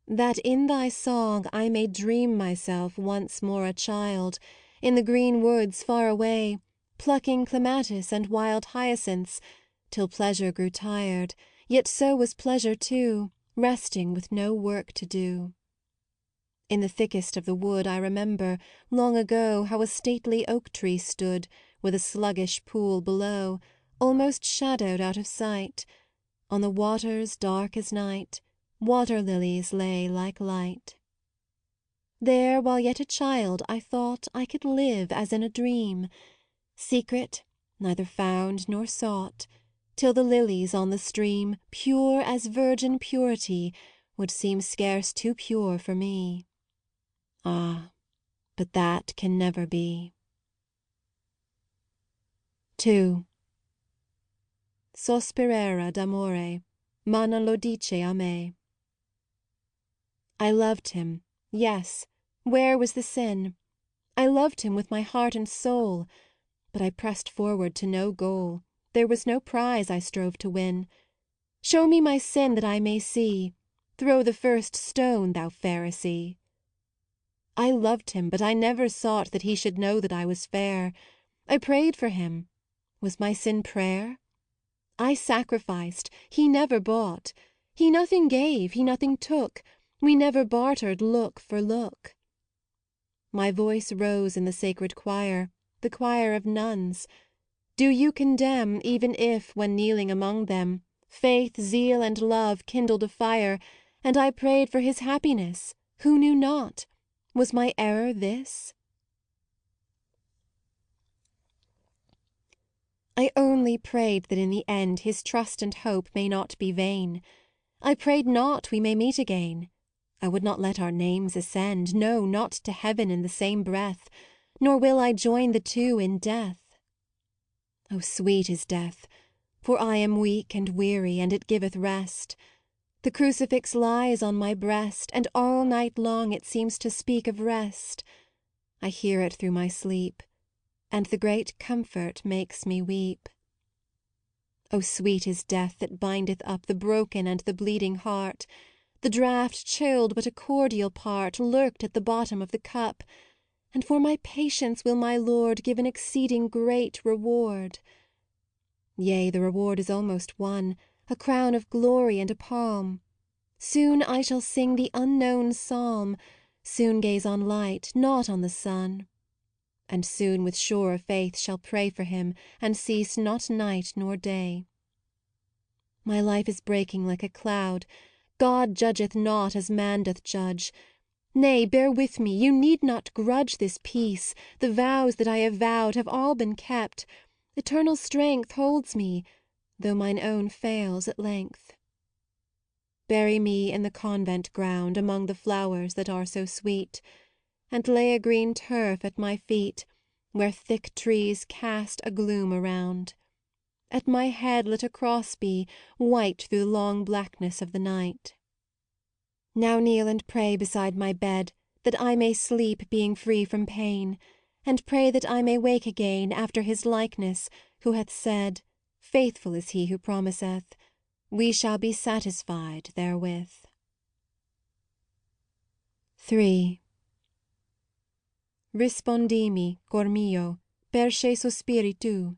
that in thy song I may dream myself once more a child, in the green woods far away, plucking clematis and wild hyacinths, till pleasure grew tired, yet so was pleasure too, resting with no work to do. In the thickest of the wood I remember, long ago, how a stately oak tree stood, with a sluggish pool below, almost shadowed out of sight. On the waters dark as night, water lilies lay like light. There, while yet a child, I thought I could live as in a dream, secret, neither found nor sought, till the lilies on the stream, pure as virgin purity, would seem scarce too pure for me. Ah, but that can never be. 2. Sospirera d'amore, ma non lo dice a me. I loved him, yes, where was the sin? I loved him with my heart and soul, but I pressed forward to no goal, there was no prize I strove to win. Show me my sin that I may see, throw the first stone, thou Pharisee. I loved him, but I never sought that he should know that I was fair. I prayed for him. Was my sin prayer? I sacrificed, he never bought. He nothing gave, he nothing took. We never bartered look for look. My voice rose in the sacred choir, the choir of nuns. Do you condemn, even if, when kneeling among them, faith, zeal, and love kindled a fire, and I prayed for his happiness, who knew not? Was my error this? I only prayed that in the end his trust and hope may not be vain. I prayed not we may meet again. I would not let our names ascend, no, not to heaven in the same breath, nor will I join the two in death. Oh, sweet is death, for I am weak and weary, and it giveth rest. The crucifix lies on my breast, and all night long it seems to speak of rest. I hear it through my sleep, and the great comfort makes me weep. O sweet is death that bindeth up the broken and the bleeding heart. The draught chilled but a cordial part lurked at the bottom of the cup, and for my patience will my Lord give an exceeding great reward. Yea, the reward is almost won, a crown of glory and a palm. Soon I shall sing the unknown psalm, soon gaze on light, not on the sun. And soon with surer faith shall pray for him, and cease not night nor day. My life is breaking like a cloud. God judgeth not as man doth judge. Nay, bear with me, you need not grudge this peace. The vows that I have vowed have all been kept. Eternal strength holds me, though mine own fails at length. Bury me in the convent ground, among the flowers that are so sweet, and lay a green turf at my feet, where thick trees cast a gloom around. At my head let a cross be, white through the long blackness of the night. Now kneel and pray beside my bed, that I may sleep being free from pain, and pray that I may wake again after his likeness, who hath said, faithful is he who promiseth, we shall be satisfied therewith. 3. Rispondimi, cor mio, perche sospiri tu.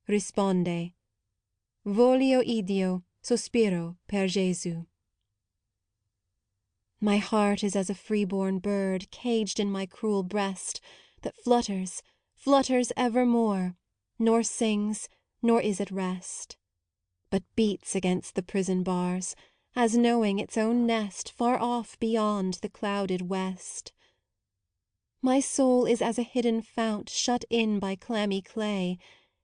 Risponde. Volio idio, sospiro per Gesù. My heart is as a free-born bird caged in my cruel breast, that flutters, flutters evermore, nor sings, nor is at rest, but beats against the prison bars, as knowing its own nest far off beyond the clouded west. My soul is as a hidden fount shut in by clammy clay,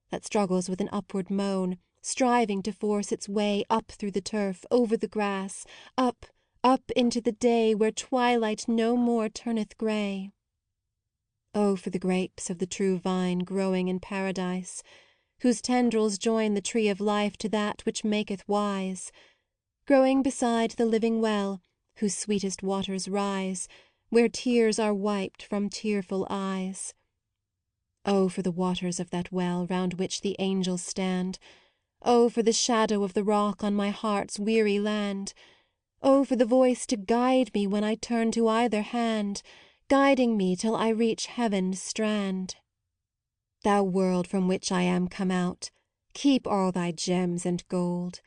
that struggles with an upward moan, striving to force its way up through the turf, over the grass, up, up into the day where twilight no more turneth grey. Oh, for the grapes of the true vine growing in paradise, whose tendrils join the tree of life to that which maketh wise, growing beside the living well, whose sweetest waters rise, where tears are wiped from tearful eyes. Oh, for the waters of that well round which the angels stand! Oh, for the shadow of the rock on my heart's weary land! Oh, for the voice to guide me when I turn to either hand, guiding me till I reach heaven's strand! Thou world from which I am come out, keep all thy gems and gold,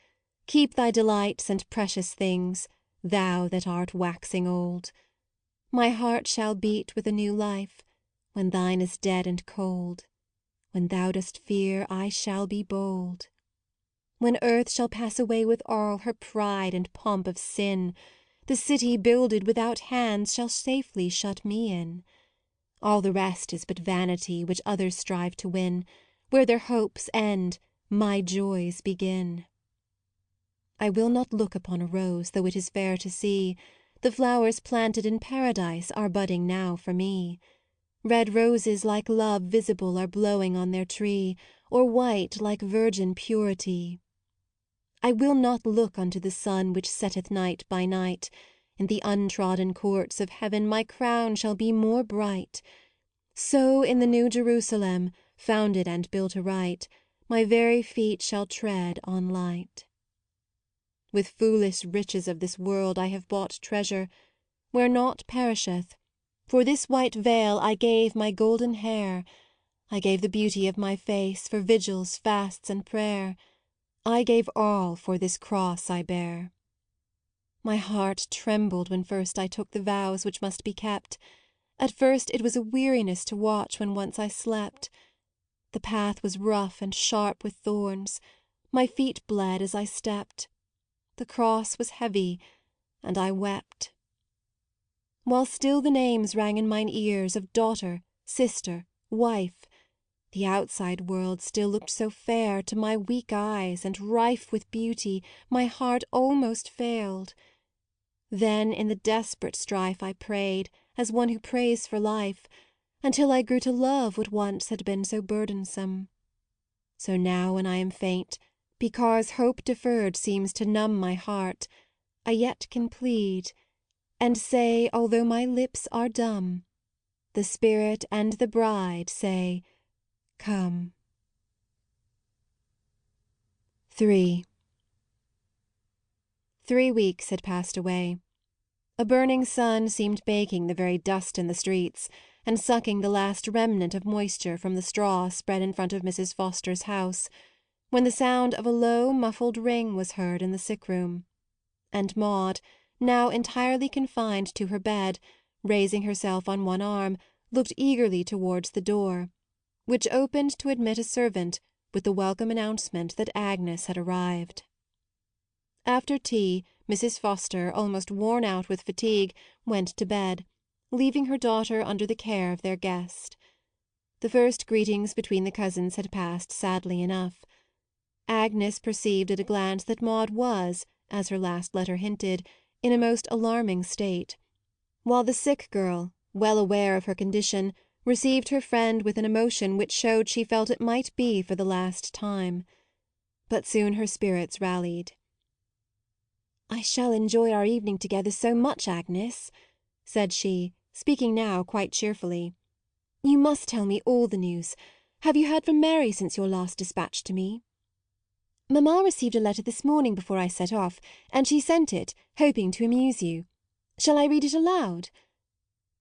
keep thy delights and precious things, thou that art waxing old. My heart shall beat with a new life, when thine is dead and cold. When thou dost fear, I shall be bold. When earth shall pass away with all her pride and pomp of sin, the city builded without hands shall safely shut me in. All the rest is but vanity which others strive to win; where their hopes end, my joys begin. I will not look upon a rose, though it is fair to see; the flowers planted in Paradise are budding now for me. Red roses like love visible are blowing on their tree, or white like virgin purity. I will not look unto the sun which setteth night by night; in the untrodden courts of heaven my crown shall be more bright. So in the New Jerusalem, founded and built aright, my very feet shall tread on light. With foolish riches of this world I have bought treasure, where naught perisheth. For this white veil I gave my golden hair, I gave the beauty of my face for vigils, fasts, and prayer. I gave all for this cross I bear. My heart trembled when first I took the vows which must be kept. At first it was a weariness to watch when once I slept. The path was rough and sharp with thorns, my feet bled as I stepped. The cross was heavy, and I wept. While still the names rang in mine ears of daughter, sister, wife, the outside world still looked so fair to my weak eyes, and rife with beauty, my heart almost failed. Then in the desperate strife I prayed, as one who prays for life, until I grew to love what once had been so burdensome. So now when I am faint, because hope deferred seems to numb my heart, I yet can plead, and say, although my lips are dumb, the Spirit and the bride say, Come. 3 3 weeks had passed away. A burning sun seemed baking the very dust in the streets, and sucking the last remnant of moisture from the straw spread in front of Mrs. Foster's house, when the sound of a low, muffled ring was heard in the sick room, and Maude, now entirely confined to her bed, raising herself on one arm, looked eagerly towards the door, which opened to admit a servant with the welcome announcement that Agnes had arrived. After tea, Mrs. Foster, almost worn out with fatigue, went to bed, leaving her daughter under the care of their guest. The first greetings between the cousins had passed sadly enough. Agnes perceived at a glance that Maude was, as her last letter hinted, in a most alarming state; while the sick girl, well aware of her condition, received her friend with an emotion which showed she felt it might be for the last time. But soon her spirits rallied. "I shall enjoy our evening together so much, Agnes," said she, speaking now quite cheerfully. "You must tell me all the news. Have you heard from Mary since your last dispatch to me?" "Mamma received a letter this morning before I set off, and she sent it, hoping to amuse you. Shall I read it aloud?"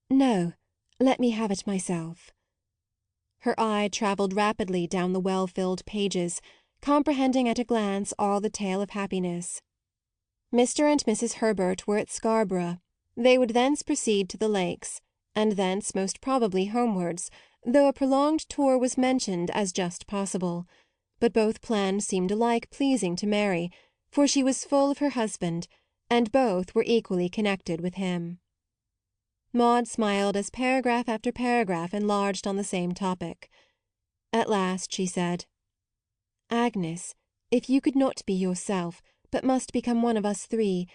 "No, let me have it myself." Her eye travelled rapidly down the well-filled pages, comprehending at a glance all the tale of happiness. Mr. and Mrs. Herbert were at Scarborough. They would thence proceed to the Lakes, and thence most probably homewards, though a prolonged tour was mentioned as just possible. But both plans seemed alike pleasing to Mary, for she was full of her husband, and both were equally connected with him. Maude smiled as paragraph after paragraph enlarged on the same topic. At last she said: "Agnes, if you could not be yourself, but must become one of us three,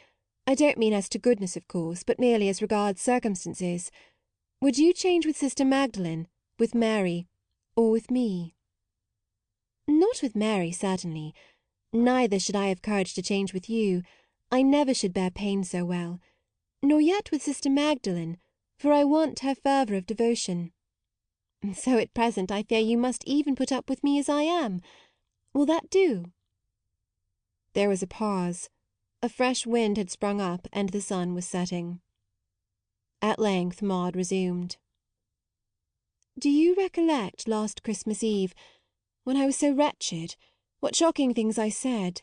I don't mean as to goodness, of course, but merely as regards circumstances, would you change with Sister Magdalen, with Mary, or with me?" "Not with Mary, certainly. Neither should I have courage to change with you. I never should bear pain so well. Nor yet with Sister Magdalen, for I want her fervour of devotion. So at present I fear you must even put up with me as I am. Will that do?" There was a pause. A fresh wind had sprung up, and the sun was setting. At length Maude resumed. Do you recollect last Christmas Eve, when I was so wretched, what shocking things I said?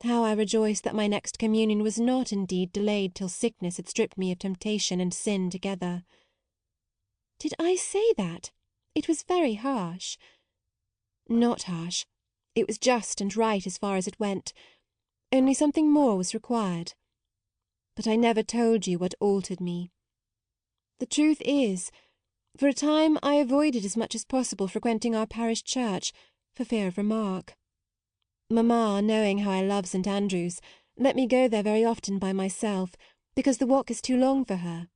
How I rejoiced that my next communion was not indeed delayed till sickness had stripped me of temptation and sin together. Did I say that? It was very harsh. Not harsh. It was just and right as far as it went, only something more was required. But I never told you what altered me. The truth is, for a time I avoided as much as possible frequenting our parish church, for fear of remark. Mamma, knowing how I love St. Andrew's, let me go there very often by myself, because the walk is too long for her.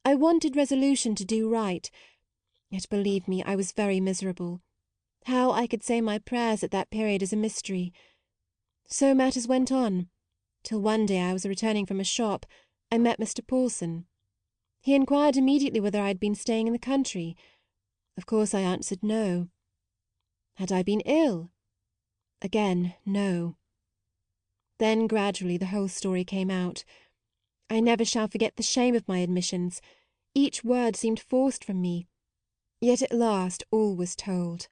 I wanted resolution to do right, yet believe me, I was very miserable. How I could say my prayers at that period is a mystery. So matters went on, till one day I was returning from a shop, I met Mr. Paulson. He inquired immediately whether I had been staying in the country. Of course I answered no. Had I been ill? Again, no. Then gradually the whole story came out. I never shall forget the shame of my admissions. Each word seemed forced from me, yet at last all was told.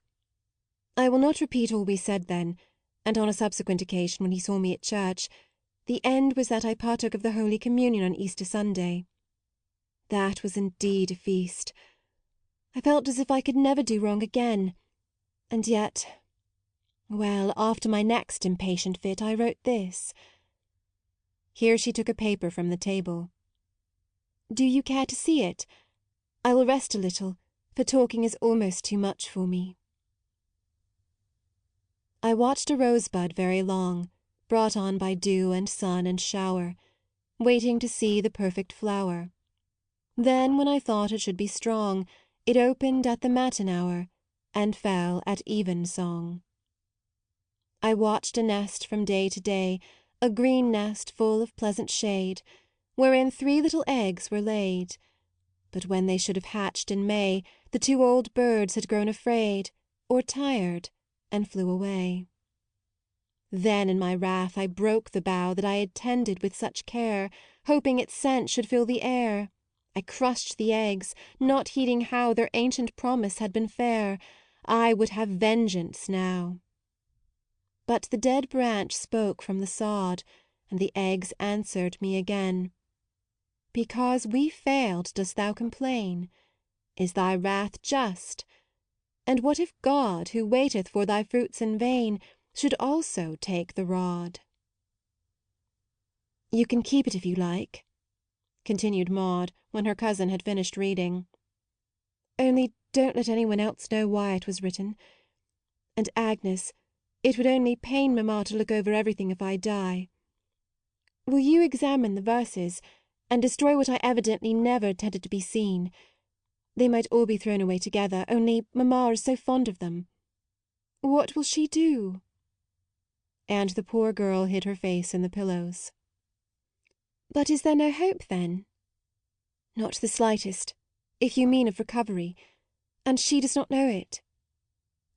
I will not repeat all we said then, and on a subsequent occasion when he saw me at church, the end was that I partook of the Holy Communion on Easter Sunday. That was indeed a feast. I felt as if I could never do wrong again, and yet, well, after my next impatient fit I wrote this. Here she took a paper from the table. Do you care to see it? I will rest a little, for talking is almost too much for me. I watched a rosebud very long, brought on by dew and sun and shower, waiting to see the perfect flower. Then, when I thought it should be strong, it opened at the matin hour, and fell at evensong. I watched a nest from day to day, a green nest full of pleasant shade, wherein 3 little eggs were laid. But when they should have hatched in May, the 2 old birds had grown afraid, or tired, and flew away. Then in my wrath I broke the bough that I had tended with such care, hoping its scent should fill the air. I crushed the eggs, not heeding how their ancient promise had been fair. I would have vengeance now. But the dead branch spoke from the sod, and the eggs answered me again. Because we failed, dost thou complain? Is thy wrath just? And what if God, who waiteth for thy fruits in vain, should also take the rod? You can keep it if you like, continued Maude, when her cousin had finished reading. Only don't let any one else know why it was written. And Agnes, it would only pain mamma to look over everything if I die. Will you examine the verses, and destroy what I evidently never intended to be seen? They might all be thrown away together, only mamma is so fond of them. What will she do? And the poor girl hid her face in the pillows. But is there no hope, then? Not the slightest, if you mean of recovery, and she does not know it.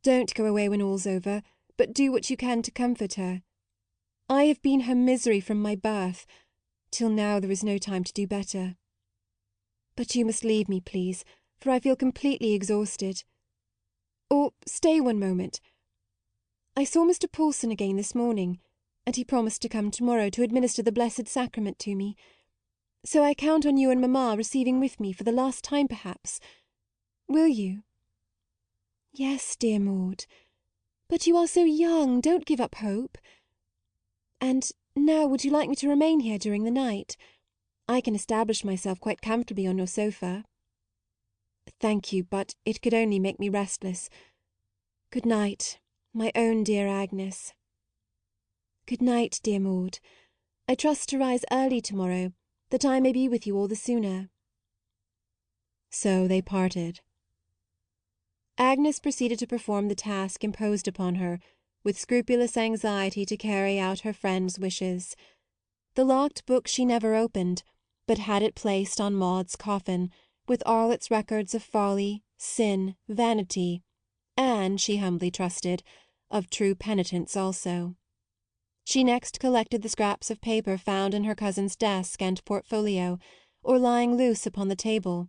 Don't go away when all's over, but do what you can to comfort her. I have been her misery from my birth, till now there is no time to do better. But you must leave me, please, for I feel completely exhausted. Or stay one moment. I saw Mr. Paulson again this morning, and he promised to come to-morrow to administer the Blessed Sacrament to me. So I count on you and mamma receiving with me, for the last time perhaps. Will you? Yes, dear Maude. But you are so young, don't give up hope. And now would you like me to remain here during the night? I can establish myself quite comfortably on your sofa. Thank you, but it could only make me restless. Good night, my own dear Agnes. Good night, dear Maude. I trust to rise early to-morrow, that I may be with you all the sooner. So they parted. Agnes proceeded to perform the task imposed upon her, with scrupulous anxiety to carry out her friend's wishes. The locked book she never opened, but had it placed on Maude's coffin, with all its records of folly, sin, vanity, and, she humbly trusted, of true penitence also. She next collected the scraps of paper found in her cousin's desk and portfolio, or lying loose upon the table,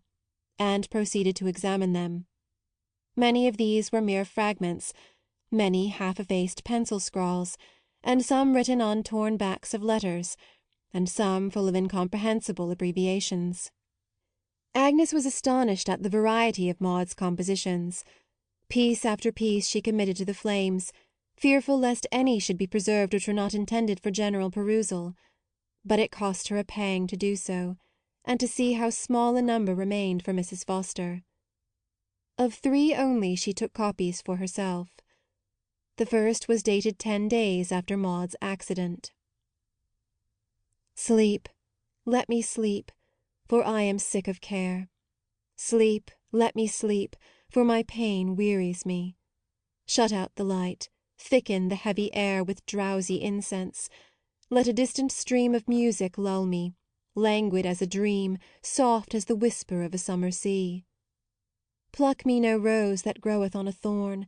and proceeded to examine them. Many of these were mere fragments, many half-effaced pencil scrawls, and some written on torn backs of letters, and some full of incomprehensible abbreviations. Agnes was astonished at the variety of Maude's compositions. Piece after piece she committed to the flames, fearful lest any should be preserved which were not intended for general perusal. But it cost her a pang to do so, and to see how small a number remained for Mrs. Foster. Of 3 only she took copies for herself. The first was dated 10 days after Maude's accident. Sleep, let me sleep, for I am sick of care. Sleep, let me sleep, for my pain wearies me. Shut out the light, thicken the heavy air with drowsy incense. Let a distant stream of music lull me, languid as a dream, soft as the whisper of a summer sea. Pluck me no rose that groweth on a thorn,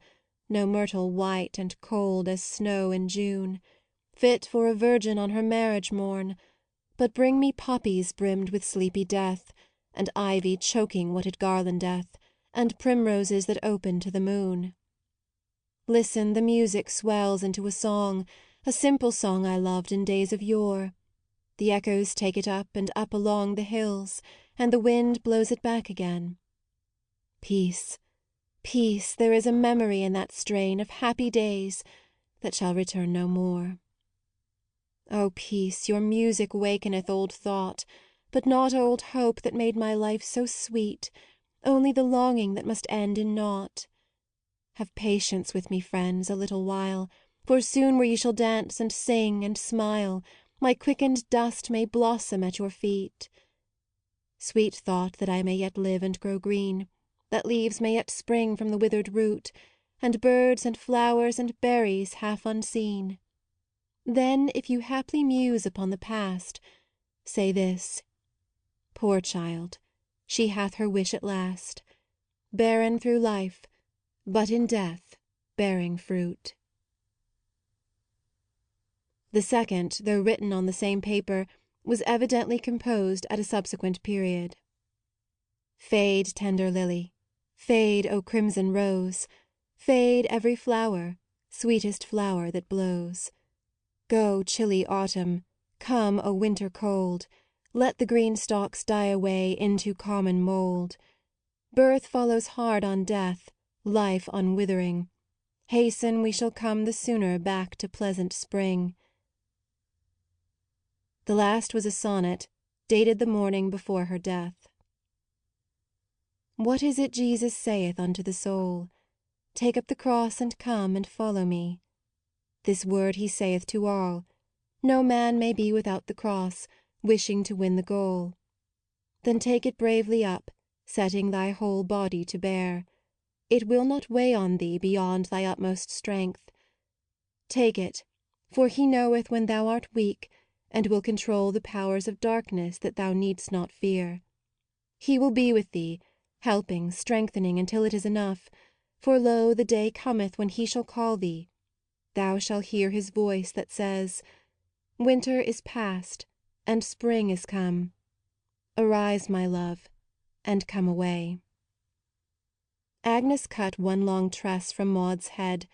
no myrtle white and cold as snow in June, fit for a virgin on her marriage morn, but bring me poppies brimmed with sleepy death, and ivy choking what it garlandeth, and primroses that open to the moon. Listen, the music swells into a simple song I loved in days of yore. The echoes take it up and up along the hills, and the wind blows it back again. Peace, peace, there is a memory in that strain of happy days that shall return no more. O peace, your music wakeneth old thought, but not old hope that made my life so sweet, only the longing that must end in naught. Have patience with me, friends, a little while, for soon where ye shall dance and sing and smile, my quickened dust may blossom at your feet. Sweet thought that I may yet live and grow green, that leaves may yet spring from the withered root, and birds and flowers and berries half unseen. Then, if you haply muse upon the past, say this: Poor child, she hath her wish at last, barren through life, but in death bearing fruit. The second, though written on the same paper, was evidently composed at a subsequent period. Fade, tender lily, fade, O crimson rose, fade every flower, sweetest flower that blows. Go, chilly autumn, come, O winter cold, let the green stalks die away into common mould. Birth follows hard on death, life on withering. Hasten, we shall come the sooner back to pleasant spring. The last was a sonnet, dated the morning before her death. What is it Jesus saith unto the soul? Take up the cross and come and follow me. This word he saith to all. No man may be without the cross, wishing to win the goal. Then take it bravely up, setting thy whole body to bear. It will not weigh on thee beyond thy utmost strength. Take it, for he knoweth when thou art weak, and will control the powers of darkness that thou needst not fear. He will be with thee, helping, strengthening until it is enough, for lo, the day cometh when he shall call thee. Thou shalt hear his voice that says, Winter is past, and spring is come. Arise, my love, and come away. Agnes cut one long tress from Maude's head,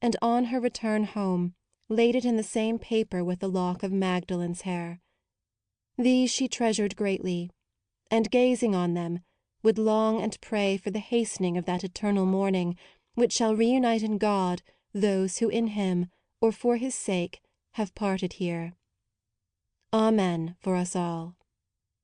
and on her return home laid it in the same paper with the lock of Magdalen's hair. These she treasured greatly, and gazing on them, would long and pray for the hastening of that eternal morning which shall reunite in God those who in him, or for his sake, have parted here. Amen for us all.